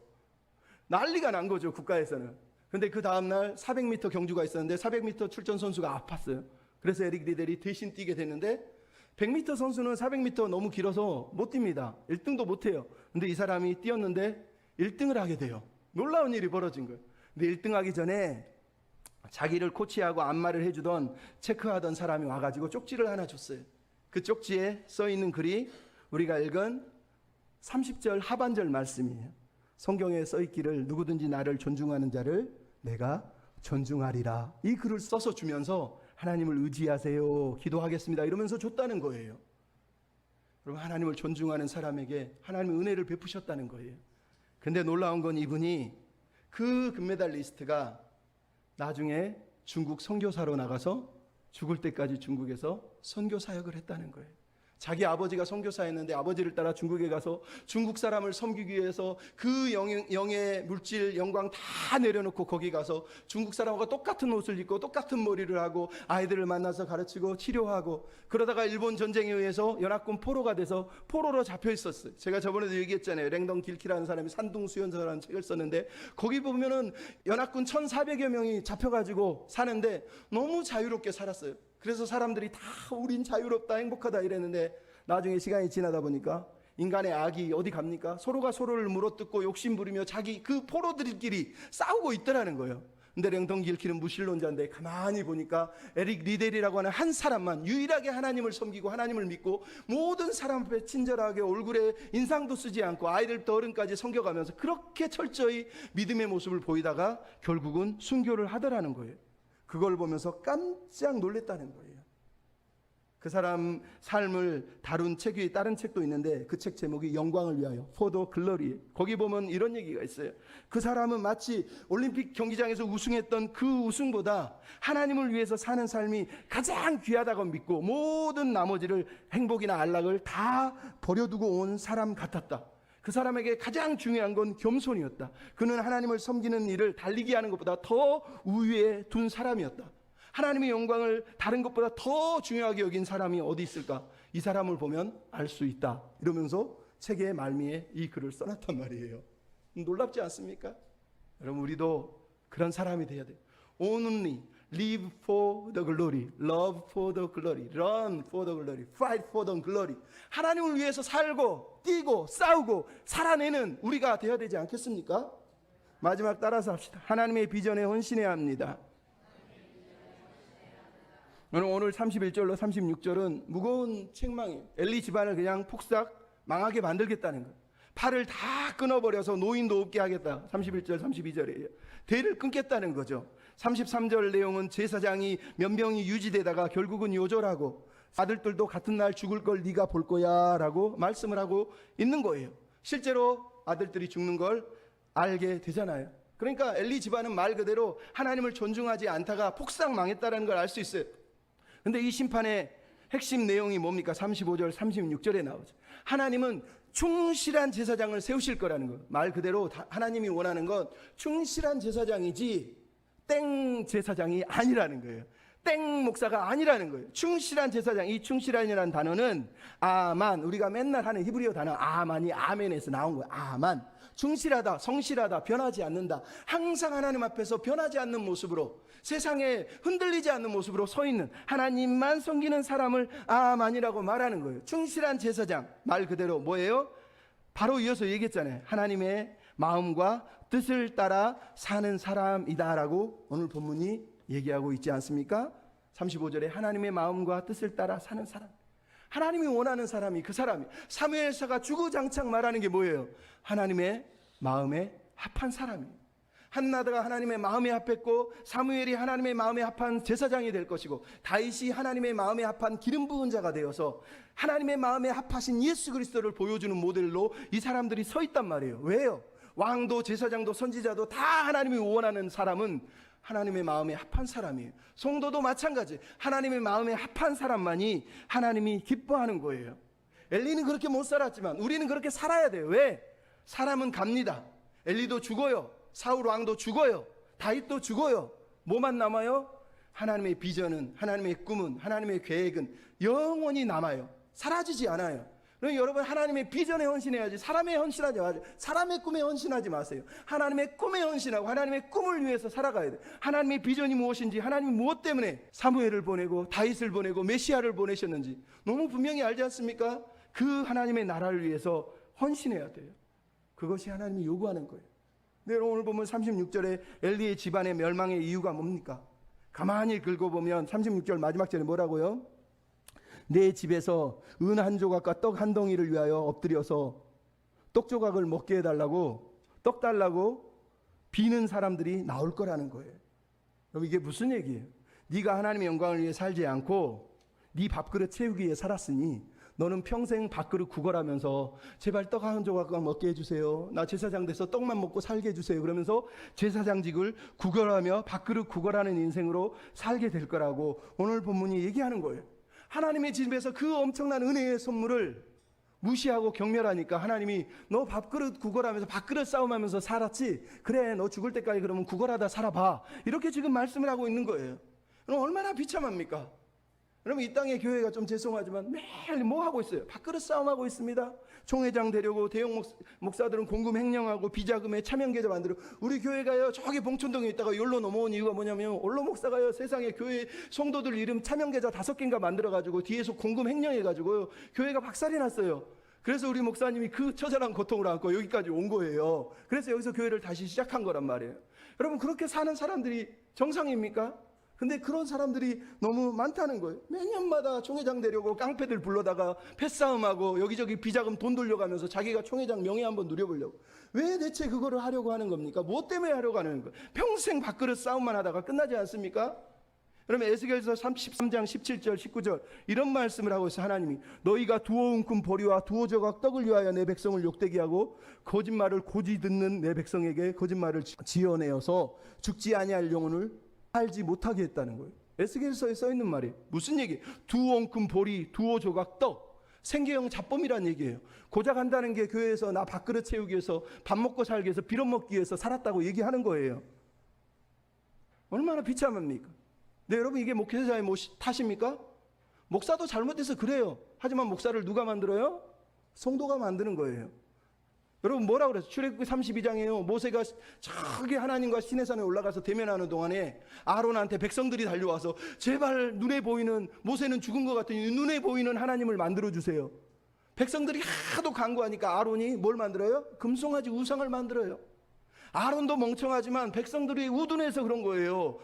난리가 난 거죠, 국가에서는. 근데 그 다음날 400m 경주가 있었는데 400m 출전 선수가 아팠어요. 그래서 에릭 리델이 대신 뛰게 됐는데 100m 선수는 400m 너무 길어서 못 뜁니다. 1등도 못 해요. 근데 이 사람이 뛰었는데 1등을 하게 돼요. 놀라운 일이 벌어진 거예요. 근데 1등 하기 전에 자기를 코치하고 안마를 해주던 체크하던 사람이 와가지고 쪽지를 하나 줬어요. 그 쪽지에 써있는 글이 우리가 읽은 30절 하반절 말씀이에요. 성경에 써있기를 누구든지 나를 존중하는 자를 내가 존중하리라. 이 글을 써서 주면서 하나님을 의지하세요, 기도하겠습니다 이러면서 줬다는 거예요. 여러분, 하나님을 존중하는 사람에게 하나님의 은혜를 베푸셨다는 거예요. 근데 놀라운 건 이분이 그 금메달리스트가 나중에 중국 선교사로 나가서 죽을 때까지 중국에서 선교 사역을 했다는 거예요. 자기 아버지가 선교사였는데 아버지를 따라 중국에 가서 중국 사람을 섬기기 위해서 그 영의 물질 영광 다 내려놓고 거기 가서 중국 사람과 똑같은 옷을 입고 똑같은 머리를 하고 아이들을 만나서 가르치고 치료하고, 그러다가 일본 전쟁에 의해서 연합군 포로가 돼서 포로로 잡혀 있었어요. 제가 저번에도 얘기했잖아요. 랭던 길키라는 사람이 산둥수연서라는 책을 썼는데 거기 보면은 연합군 1,400여 명이 잡혀가지고 사는데 너무 자유롭게 살았어요. 그래서 사람들이 다 우린 자유롭다 행복하다 이랬는데 나중에 시간이 지나다 보니까 인간의 악이 어디 갑니까? 서로가 서로를 물어뜯고 욕심 부리며 자기 그 포로들끼리 싸우고 있더라는 거예요. 근데 랭던 길키는 무신론자인데 가만히 보니까 에릭 리델이라고 하는 한 사람만 유일하게 하나님을 섬기고 하나님을 믿고 모든 사람 앞에 친절하게 얼굴에 인상도 쓰지 않고 아이들부터 어른까지 섬겨가면서 그렇게 철저히 믿음의 모습을 보이다가 결국은 순교를 하더라는 거예요. 그걸 보면서 깜짝 놀랐다는 거예요. 그 사람 삶을 다룬 책이 다른 책도 있는데 그 책 제목이 영광을 위하여, For the Glory. 거기 보면 이런 얘기가 있어요. 그 사람은 마치 올림픽 경기장에서 우승했던 그 우승보다 하나님을 위해서 사는 삶이 가장 귀하다고 믿고 모든 나머지를 행복이나 안락을 다 버려두고 온 사람 같았다. 그 사람에게 가장 중요한 건 겸손이었다. 그는 하나님을 섬기는 일을 달리게 하는 것보다 더 우위에 둔 사람이었다. 하나님의 영광을 다른 것보다 더 중요하게 여긴 사람이 어디 있을까? 이 사람을 보면 알 수 있다. 이러면서 책의 말미에 이 글을 써놨단 말이에요. 놀랍지 않습니까? 여러분, 우리도 그런 사람이 돼야 돼요. Only live for the glory, love for the glory, run for the glory, fight for the glory. 하나님을 위해서 살고 뛰고 싸우고 살아내는 우리가 되어야 되지 않겠습니까? 마지막 따라서 합시다. 하나님의 비전에 헌신해야 합니다. 오늘 31절로 36절은 무거운 책망이에요. 엘리 집안을 그냥 폭삭 망하게 만들겠다는 거예요. 팔을 다 끊어버려서 노인도 없게 하겠다. 31절 32절이에요. 대를 끊겠다는 거죠. 33절 내용은 제사장이 몇 명이 유지되다가 결국은 요절하고 아들들도 같은 날 죽을 걸 네가 볼 거야 라고 말씀을 하고 있는 거예요. 실제로 아들들이 죽는 걸 알게 되잖아요. 그러니까 엘리 집안은 말 그대로 하나님을 존중하지 않다가 폭삭 망했다는 걸 알 수 있어요. 근데 이 심판의 핵심 내용이 뭡니까? 35절 36절에 나오죠. 하나님은 충실한 제사장을 세우실 거라는 거예요. 말 그대로 하나님이 원하는 건 충실한 제사장이지 땡 제사장이 아니라는 거예요. 땡 목사가 아니라는 거예요. 충실한 제사장. 이 충실한이라는 단어는 아만, 우리가 맨날 하는 히브리어 단어 아만이 아멘에서 나온 거예요. 아만. 충실하다, 성실하다, 변하지 않는다. 항상 하나님 앞에서 변하지 않는 모습으로, 세상에 흔들리지 않는 모습으로 서 있는, 하나님만 섬기는 사람을 아만이라고 말하는 거예요. 충실한 제사장. 말 그대로 뭐예요? 바로 이어서 얘기했잖아요. 하나님의 마음과 뜻을 따라 사는 사람이다라고 오늘 본문이 얘기하고 있지 않습니까? 35절에 하나님의 마음과 뜻을 따라 사는 사람. 하나님이 원하는 사람이 그 사람이. 사무엘사가 주구장창 말하는 게 뭐예요? 하나님의 마음에 합한 사람이에요. 한나다가 하나님의 마음에 합했고, 사무엘이 하나님의 마음에 합한 제사장이 될 것이고, 다윗이 하나님의 마음에 합한 기름 부은 자가 되어서 하나님의 마음에 합하신 예수 그리스도를 보여주는 모델로 이 사람들이 서 있단 말이에요. 왜요? 왕도 제사장도 선지자도 다 하나님이 원하는 사람은 하나님의 마음에 합한 사람이에요. 성도도 마찬가지. 하나님의 마음에 합한 사람만이 하나님이 기뻐하는 거예요. 엘리는 그렇게 못 살았지만 우리는 그렇게 살아야 돼요. 왜? 사람은 갑니다. 엘리도 죽어요. 사울 왕도 죽어요. 다윗도 죽어요. 뭐만 남아요? 하나님의 비전은, 하나님의 꿈은, 하나님의 계획은 영원히 남아요. 사라지지 않아요. 그럼 여러분, 하나님의 비전에 헌신해야지 사람에 헌신하지 마세요. 사람의 꿈에 헌신하지 마세요. 하나님의 꿈에 헌신하고 하나님의 꿈을 위해서 살아가야 돼요. 하나님의 비전이 무엇인지, 하나님이 무엇 때문에 사무엘을 보내고 다윗을 보내고 메시아를 보내셨는지 너무 분명히 알지 않습니까? 그 하나님의 나라를 위해서 헌신해야 돼요. 그것이 하나님이 요구하는 거예요. 근데 오늘 보면 36절에 엘리의 집안의 멸망의 이유가 뭡니까? 가만히 긁어보면 36절 마지막 절에 뭐라고요? 내 집에서 은 한 조각과 떡 한 덩이를 위하여 엎드려서 떡 조각을 먹게 해달라고, 떡 달라고 비는 사람들이 나올 거라는 거예요. 그럼 이게 무슨 얘기예요? 네가 하나님의 영광을 위해 살지 않고 네 밥그릇 채우기 위해 살았으니 너는 평생 밥그릇 구걸하면서 제발 떡 한 조각만 먹게 해주세요. 나 제사장 돼서 떡만 먹고 살게 해주세요. 그러면서 제사장직을 구걸하며 밥그릇 구걸하는 인생으로 살게 될 거라고 오늘 본문이 얘기하는 거예요. 하나님의 집에서 그 엄청난 은혜의 선물을 무시하고 경멸하니까 하나님이 너 밥그릇 구걸하면서 밥그릇 싸움하면서 살았지? 그래, 너 죽을 때까지 그러면 구걸하다 살아봐. 이렇게 지금 말씀을 하고 있는 거예요. 그럼 얼마나 비참합니까? 그러면 이 땅의 교회가 좀 죄송하지만 매일 뭐 하고 있어요? 밥그릇 싸움하고 있습니다. 총회장 되려고 대형 목사들은 공금 횡령하고 비자금에 차명계좌 만들고, 우리 교회가요 저기 봉천동에 있다가 여기로 넘어온 이유가 뭐냐면 올로 목사가요 세상에 교회 성도들 이름 차명계좌 5개인가 만들어가지고 뒤에서 공금 횡령해가지고 교회가 박살이 났어요. 그래서 우리 목사님이 그 처절한 고통을 안고 여기까지 온 거예요. 그래서 여기서 교회를 다시 시작한 거란 말이에요. 여러분, 그렇게 사는 사람들이 정상입니까? 근데 그런 사람들이 너무 많다는 거예요. 매년마다 총회장 되려고 깡패들 불러다가 패싸움하고 여기저기 비자금 돈 돌려가면서 자기가 총회장 명예 한번 누려보려고. 왜 대체 그거를 하려고 하는 겁니까? 무엇 때문에 하려고 하는 거예요? 평생 밥그릇 싸움만 하다가 끝나지 않습니까? 그러면 에스겔서 33장 17절 19절 이런 말씀을 하고 있어요. 하나님이 너희가 두어 웅큼 보리와 두어 조각 떡을 위하여 내 백성을 욕되게 하고 거짓말을 고지 듣는 내 백성에게 거짓말을 지어내어서 죽지 아니할 영혼을 살지 못하게 했다는 거예요. 에스겔서에 써 있는 말이에요. 무슨 얘기? 두어 웅큼 보리, 두어 조각 떡. 생계형 잡범이란 얘기예요. 고작 한다는 게 교회에서 나 밥그릇 채우기 위해서, 밥 먹고 살기 위해서, 빌어먹기 위해서 살았다고 얘기하는 거예요. 얼마나 비참합니까? 네, 여러분, 이게 목회자의 탓입니까? 목사도 잘못해서 그래요. 하지만 목사를 누가 만들어요? 성도가 만드는 거예요. 여러분, 뭐라고 그랬어요? 출애굽기 32장에요. 모세가 저기 하나님과 시내산에 올라가서 대면하는 동안에 아론한테 백성들이 달려와서 제발 눈에 보이는, 모세는 죽은 것 같으니 눈에 보이는 하나님을 만들어주세요. 백성들이 하도 간구하니까 아론이 뭘 만들어요? 금송아지 우상을 만들어요. 아론도 멍청하지만 백성들이 우둔해서 그런 거예요.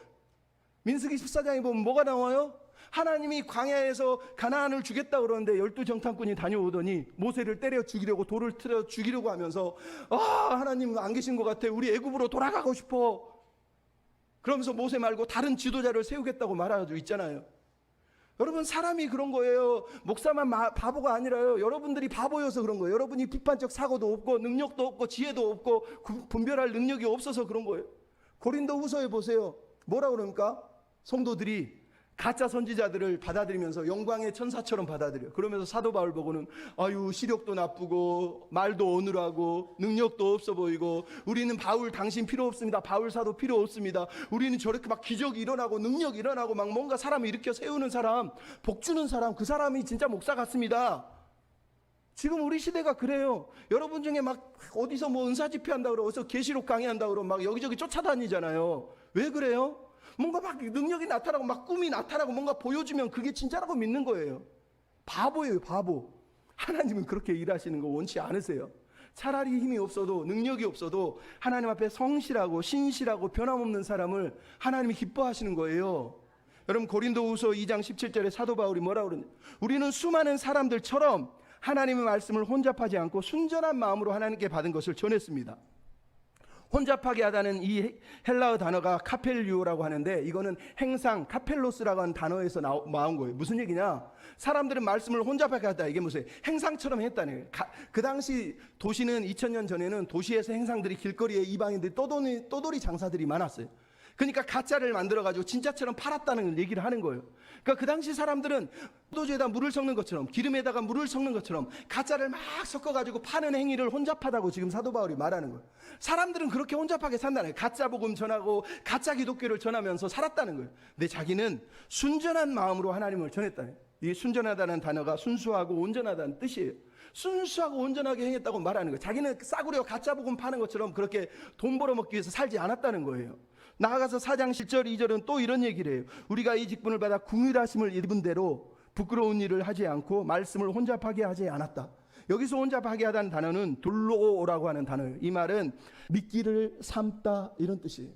민수기 14장에 보면 뭐가 나와요? 하나님이 광야에서 가나안을 주겠다 그러는데 12정탐꾼이 다녀오더니 모세를 때려 죽이려고, 돌을 틀어 죽이려고 하면서 하나님 안 계신 것 같아, 우리 애굽으로 돌아가고 싶어, 그러면서 모세 말고 다른 지도자를 세우겠다고 말하고 있잖아요. 여러분, 사람이 그런 거예요. 목사만 바보가 아니라요, 여러분들이 바보여서 그런 거예요. 여러분이 비판적 사고도 없고 능력도 없고 지혜도 없고 분별할 능력이 없어서 그런 거예요. 고린도후서에 보세요. 뭐라 그럽니까? 성도들이 가짜 선지자들을 받아들이면서 영광의 천사처럼 받아들여요. 그러면서 사도 바울 보고는 아유, 시력도 나쁘고 말도 어눌하고 능력도 없어 보이고 우리는 바울 당신 필요 없습니다, 바울 사도 필요 없습니다, 우리는 저렇게 막 기적이 일어나고 능력이 일어나고 막 뭔가 사람을 일으켜 세우는 사람, 복 주는 사람, 그 사람이 진짜 목사 같습니다. 지금 우리 시대가 그래요. 여러분 중에 막 어디서 뭐 은사 집회한다고 그러고 어디서 계시록 강의한다고 그러고 막 여기저기 쫓아다니잖아요. 왜 그래요? 뭔가 막 능력이 나타나고 막 꿈이 나타나고 뭔가 보여주면 그게 진짜라고 믿는 거예요. 바보예요, 바보. 하나님은 그렇게 일하시는 거 원치 않으세요. 차라리 힘이 없어도, 능력이 없어도 하나님 앞에 성실하고 신실하고 변함없는 사람을 하나님이 기뻐하시는 거예요. 여러분, 고린도후서 2장 17절에 사도 바울이 뭐라고 그러냐? 우리는 수많은 사람들처럼 하나님의 말씀을 혼잡하지 않고 순전한 마음으로 하나님께 받은 것을 전했습니다. 혼잡하게 하다는 이 헬라어 단어가 카펠류라고 하는데, 이거는 행상, 카펠로스라고 하는 단어에서 나온 거예요. 무슨 얘기냐? 사람들은 말씀을 혼잡하게 하다, 이게 무슨 행상처럼 했다는 거예요. 그 당시 도시는 2000년 전에는 도시에서 행상들이, 길거리에 이방인들이 떠돌이 장사들이 많았어요. 그러니까 가짜를 만들어가지고 진짜처럼 팔았다는 얘기를 하는 거예요. 그러니까 그 당시 사람들은 포도주에다 물을 섞는 것처럼, 기름에다가 물을 섞는 것처럼 가짜를 막 섞어가지고 파는 행위를 혼잡하다고 지금 사도 바울이 말하는 거예요. 사람들은 그렇게 혼잡하게 산다는 거예요. 가짜 복음 전하고 가짜 기독교를 전하면서 살았다는 거예요. 근데 자기는 순전한 마음으로 하나님을 전했다는 거예요. 이 순전하다는 단어가 순수하고 온전하다는 뜻이에요. 순수하고 온전하게 행했다고 말하는 거예요. 자기는 싸구려 가짜 복음 파는 것처럼 그렇게 돈 벌어먹기 위해서 살지 않았다는 거예요. 나아가서 4장 10절 2절은 또 이런 얘기를 해요. 우리가 이 직분을 받아 긍휼하심을 입은 대로 부끄러운 일을 하지 않고 말씀을 혼잡하게 하지 않았다. 여기서 혼잡하게 하다는 단어는 둘로라고 하는 단어예요. 이 말은 미끼를 삼다, 이런 뜻이에요.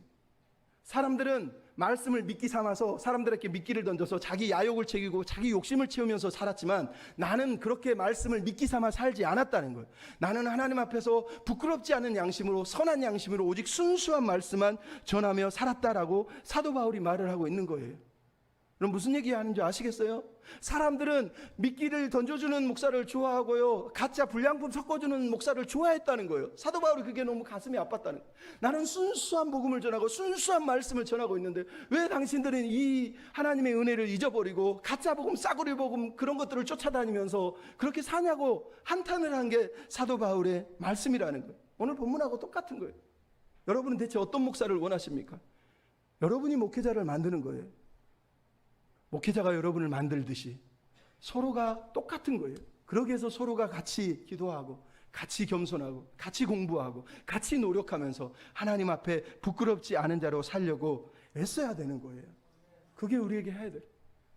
사람들은 말씀을 미끼 삼아서 사람들에게 미끼를 던져서 자기 야욕을 채우고 자기 욕심을 채우면서 살았지만, 나는 그렇게 말씀을 미끼 삼아 살지 않았다는 거예요. 나는 하나님 앞에서 부끄럽지 않은 양심으로, 선한 양심으로 오직 순수한 말씀만 전하며 살았다라고 사도 바울이 말을 하고 있는 거예요. 그럼 무슨 얘기하는 줄 아시겠어요? 사람들은 미끼를 던져주는 목사를 좋아하고요, 가짜 불량품 섞어주는 목사를 좋아했다는 거예요. 사도 바울이 그게 너무 가슴이 아팠다는 거예요. 나는 순수한 복음을 전하고 순수한 말씀을 전하고 있는데 왜 당신들은 이 하나님의 은혜를 잊어버리고 가짜 복음, 싸구려 복음 그런 것들을 쫓아다니면서 그렇게 사냐고 한탄을 한 게 사도 바울의 말씀이라는 거예요. 오늘 본문하고 똑같은 거예요. 여러분은 대체 어떤 목사를 원하십니까? 여러분이 목회자를 만드는 거예요. 목회자가 여러분을 만들듯이 서로가 똑같은 거예요. 그러기 위해서 서로가 같이 기도하고 같이 겸손하고 같이 공부하고 같이 노력하면서 하나님 앞에 부끄럽지 않은 자로 살려고 애써야 되는 거예요. 그게 우리에게 해야 돼요.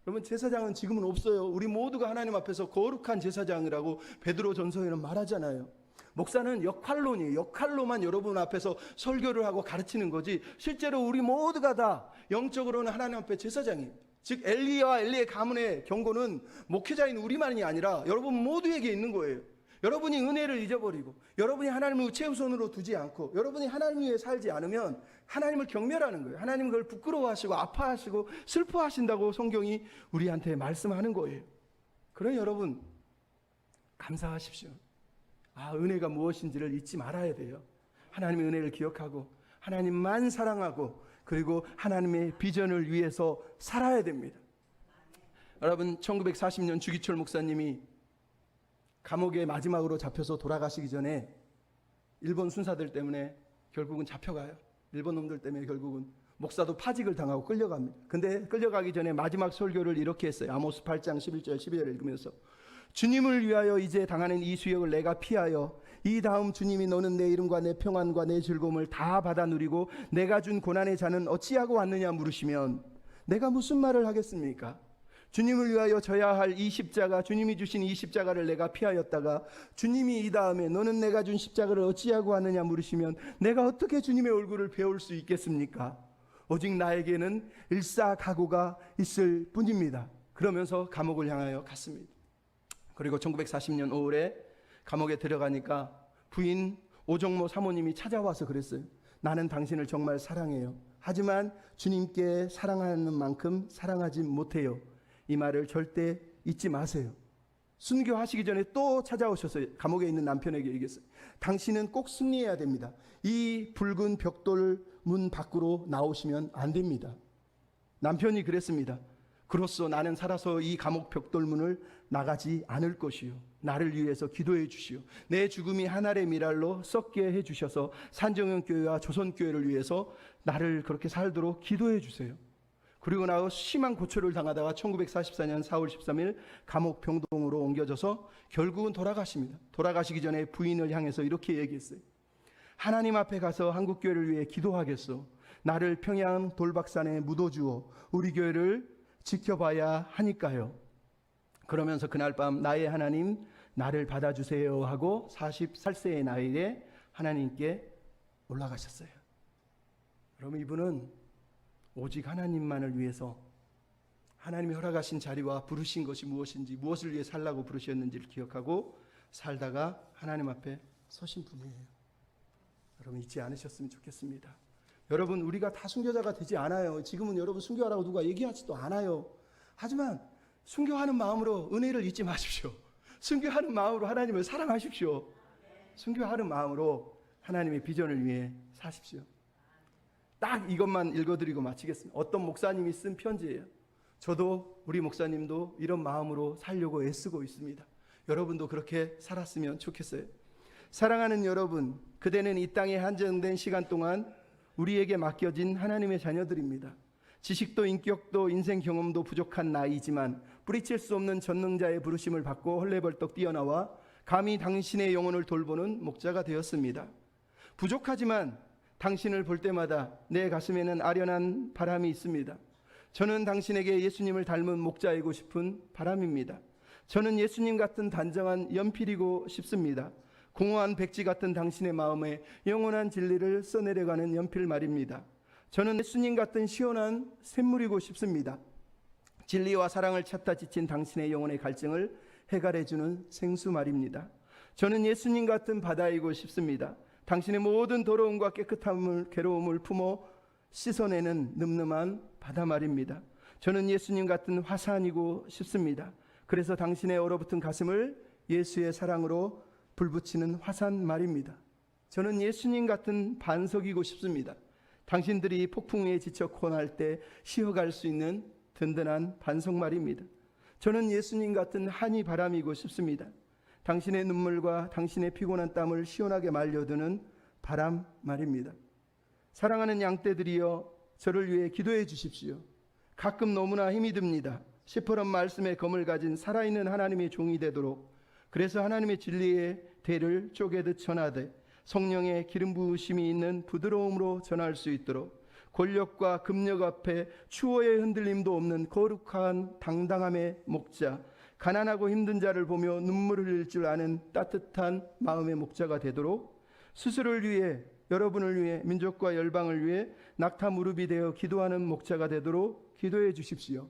여러분, 제사장은 지금은 없어요. 우리 모두가 하나님 앞에서 거룩한 제사장이라고 베드로 전서에는 말하잖아요. 목사는 역할론이에요. 역할로만 여러분 앞에서 설교를 하고 가르치는 거지, 실제로 우리 모두가 다 영적으로는 하나님 앞에 제사장이에요. 즉 엘리야와 엘리의 가문의 경고는 목회자인 우리만이 아니라 여러분 모두에게 있는 거예요. 여러분이 은혜를 잊어버리고 여러분이 하나님을 최우선으로 두지 않고 여러분이 하나님 위해 살지 않으면 하나님을 경멸하는 거예요. 하나님은 그걸 부끄러워하시고 아파하시고 슬퍼하신다고 성경이 우리한테 말씀하는 거예요. 그러니 여러분 감사하십시오. 은혜가 무엇인지를 잊지 말아야 돼요. 하나님의 은혜를 기억하고 하나님만 사랑하고 그리고 하나님의 비전을 위해서 살아야 됩니다. 여러분, 1940년 주기철 목사님이 감옥에 마지막으로 잡혀서 돌아가시기 전에 일본 순사들 때문에 결국은 잡혀가요. 일본 놈들 때문에 결국은 목사도 파직을 당하고 끌려갑니다. 근데 끌려가기 전에 마지막 설교를 이렇게 했어요. 아모스 8장 11절 12절을 읽으면서 주님을 위하여 이제 당하는 이 수역을 내가 피하여 이 다음 주님이 너는 내 이름과 내 평안과 내 즐거움을 다 받아 누리고 내가 준 고난의 자는 어찌하고 왔느냐 물으시면 내가 무슨 말을 하겠습니까? 주님을 위하여 져야 할 이 십자가, 주님이 주신 이 십자가를 내가 피하였다가 주님이 이 다음에 너는 내가 준 십자가를 어찌하고 왔느냐 물으시면 내가 어떻게 주님의 얼굴을 배울 수 있겠습니까? 오직 나에게는 일사각오가 있을 뿐입니다. 그러면서 감옥을 향하여 갔습니다. 그리고 1940년 5월에 감옥에 들어가니까 부인 오정모 사모님이 찾아와서 그랬어요. 나는 당신을 정말 사랑해요. 하지만 주님께 사랑하는 만큼 사랑하지 못해요. 이 말을 절대 잊지 마세요. 순교하시기 전에 또 찾아오셨어요. 감옥에 있는 남편에게 얘기했어요. 당신은 꼭 승리해야 됩니다. 이 붉은 벽돌 문 밖으로 나오시면 안 됩니다. 남편이 그랬습니다. 그로써 나는 살아서 이 감옥 벽돌문을 나가지 않을 것이요. 나를 위해서 기도해 주시오. 내 죽음이 하늘의 미랄로 썩게 해 주셔서 산정형교회와 조선교회를 위해서 나를 그렇게 살도록 기도해 주세요. 그리고 나서 심한 고초를 당하다가 1944년 4월 13일 감옥 병동으로 옮겨져서 결국은 돌아가십니다. 돌아가시기 전에 부인을 향해서 이렇게 얘기했어요. 하나님 앞에 가서 한국교회를 위해 기도하겠소. 나를 평양 돌박산에 묻어주어 우리 교회를 지켜봐야 하니까요. 그러면서 그날 밤 나의 하나님 나를 받아주세요 하고 44세의 나이에 하나님께 올라가셨어요. 그럼 이분은 오직 하나님만을 위해서 하나님이 허락하신 자리와 부르신 것이 무엇인지, 무엇을 위해 살라고 부르셨는지를 기억하고 살다가 하나님 앞에 서신 분이에요. 여러분 잊지 않으셨으면 좋겠습니다. 여러분 우리가 다 순교자가 되지 않아요. 지금은 여러분 순교하라고 누가 얘기하지도 않아요. 하지만 순교하는 마음으로 은혜를 잊지 마십시오. 순교하는 마음으로 하나님을 사랑하십시오. 순교하는 마음으로 하나님의 비전을 위해 사십시오. 딱 이것만 읽어드리고 마치겠습니다. 어떤 목사님이 쓴 편지예요. 저도 우리 목사님도 이런 마음으로 살려고 애쓰고 있습니다. 여러분도 그렇게 살았으면 좋겠어요. 사랑하는 여러분, 그대는 이 땅에 한정된 시간 동안 우리에게 맡겨진 하나님의 자녀들입니다. 지식도 인격도 인생 경험도 부족한 나이지만 뿌리칠 수 없는 전능자의 부르심을 받고 헐레벌떡 뛰어나와 감히 당신의 영혼을 돌보는 목자가 되었습니다. 부족하지만 당신을 볼 때마다 내 가슴에는 아련한 바람이 있습니다. 저는 당신에게 예수님을 닮은 목자이고 싶은 바람입니다. 저는 예수님 같은 단정한 연필이고 싶습니다. 공허한 백지 같은 당신의 마음에 영원한 진리를 써내려가는 연필 말입니다. 저는 예수님 같은 시원한 샘물이고 싶습니다. 진리와 사랑을 찾다 지친 당신의 영혼의 갈증을 해결해주는 생수 말입니다. 저는 예수님 같은 바다이고 싶습니다. 당신의 모든 더러움과 깨끗함을 괴로움을 품어 씻어내는 늠름한 바다 말입니다. 저는 예수님 같은 화산이고 싶습니다. 그래서 당신의 얼어붙은 가슴을 예수의 사랑으로 불붙이는 화산 말입니다. 저는 예수님 같은 반석이고 싶습니다. 당신들이 폭풍에 지쳐 고난할 때 쉬어갈 수 있는 든든한 반석 말입니다. 저는 예수님 같은 한이 바람이고 싶습니다. 당신의 눈물과 당신의 피곤한 땀을 시원하게 말려두는 바람 말입니다. 사랑하는 양떼들이여 저를 위해 기도해 주십시오. 가끔 너무나 힘이 듭니다. 시퍼런 말씀의 검을 가진 살아있는 하나님의 종이 되도록, 그래서 하나님의 진리의 대를 쪼개듯 전하되 성령의 기름 부으심이 있는 부드러움으로 전할 수 있도록 권력과 금력 앞에 추호의 흔들림도 없는 거룩한 당당함의 목자, 가난하고 힘든 자를 보며 눈물을 흘릴 줄 아는 따뜻한 마음의 목자가 되도록 스스로를 위해, 여러분을 위해, 민족과 열방을 위해 낙타 무릎이 되어 기도하는 목자가 되도록 기도해 주십시오.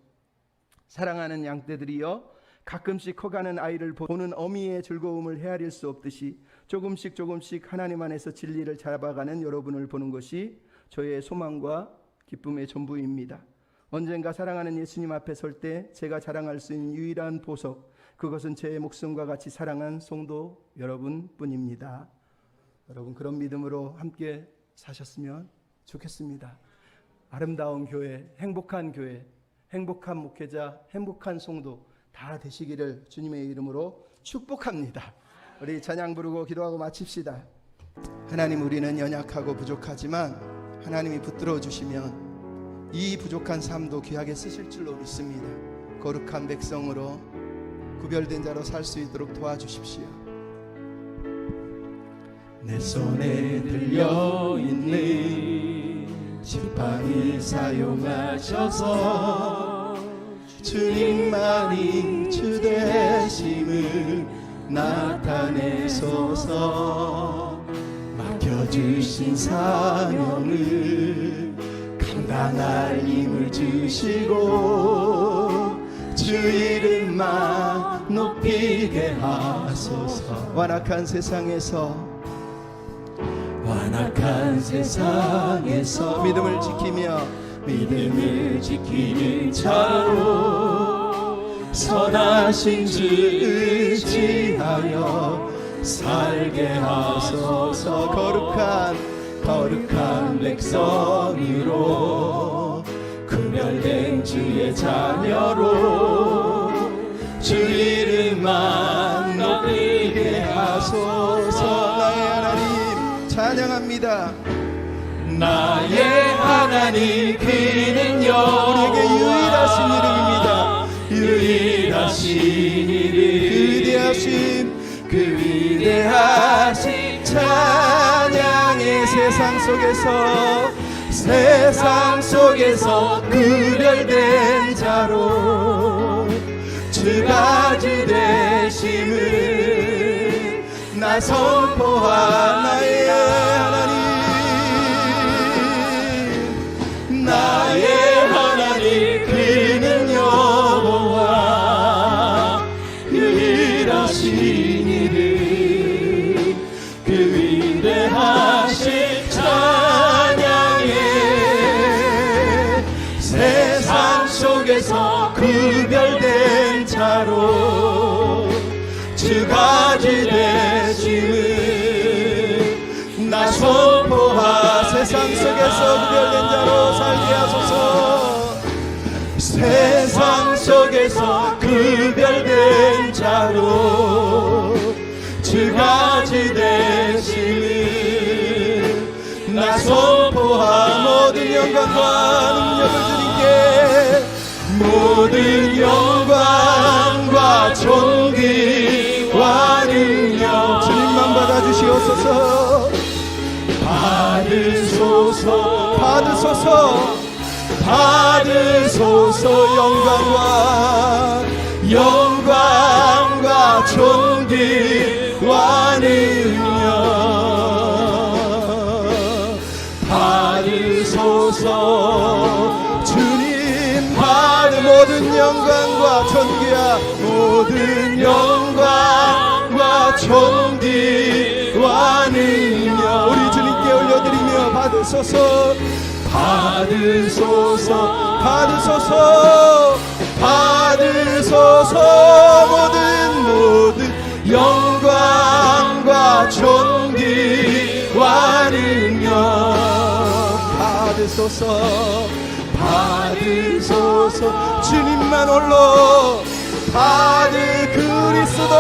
사랑하는 양떼들이여 가끔씩 커가는 아이를 보는 어미의 즐거움을 헤아릴 수 없듯이 조금씩 하나님 안에서 진리를 잡아가는 여러분을 보는 것이 저의 소망과 기쁨의 전부입니다. 언젠가 사랑하는 예수님 앞에 설 때 제가 자랑할 수 있는 유일한 보석, 그것은 제 목숨과 같이 사랑한 성도 여러분뿐입니다. 여러분 그런 믿음으로 함께 사셨으면 좋겠습니다. 아름다운 교회, 행복한 목회자, 행복한 성도 다 되시기를 주님의 이름으로 축복합니다. 우리 찬양 부르고 기도하고 마칩시다. 하나님, 우리는 연약하고 부족하지만 하나님이 붙들어 주시면 이 부족한 삶도 귀하게 쓰실 줄로 믿습니다. 거룩한 백성으로 구별된 자로 살 수 있도록 도와주십시오. 내 손에 들려있는 지팡이 사용하셔서 주님만이 주 되심을 나타내소서. 맡겨주신 사명을 감당할 힘을 주시고 주 이름만 높이게 하소서. 완악한 세상에서 믿음을 지키는 자로 선하신 주 의지하여 살게 하소서. 거룩한 백성으로 구별된 주의 자녀로 주 이름만 높이게 하소서. 나의 하나님 찬양합니다. 나의 하나님 그는요 우리에게 유일하신 이름 그 위대하신 찬양의 세상 속에서 구별된 자로 주가 주 되심을 나 선포한 나의 하나님 그는 여호와 유일하신 이름 그 위대하신 찬양의 세상 속에서 구별된 자로 주가 주 되심을 나 선포하. 세상 속에서 구별된 자로 살게 하소서. 세상 속에서 구별된 자로 주가 주 되심을 나 선포하. 모든 영광과 능력을 주님께, 모든 영광과 존귀와 능력 주님만 받아주시옵소서. 받으소서. 영광과 존귀와 능력 받으소서. 주님 모든 영광과 존귀와 능력 우리 주님께 올려드리며 받으소서. 모든 영광과 존귀와 능력 받으소서. 주님만 홀로 그리스도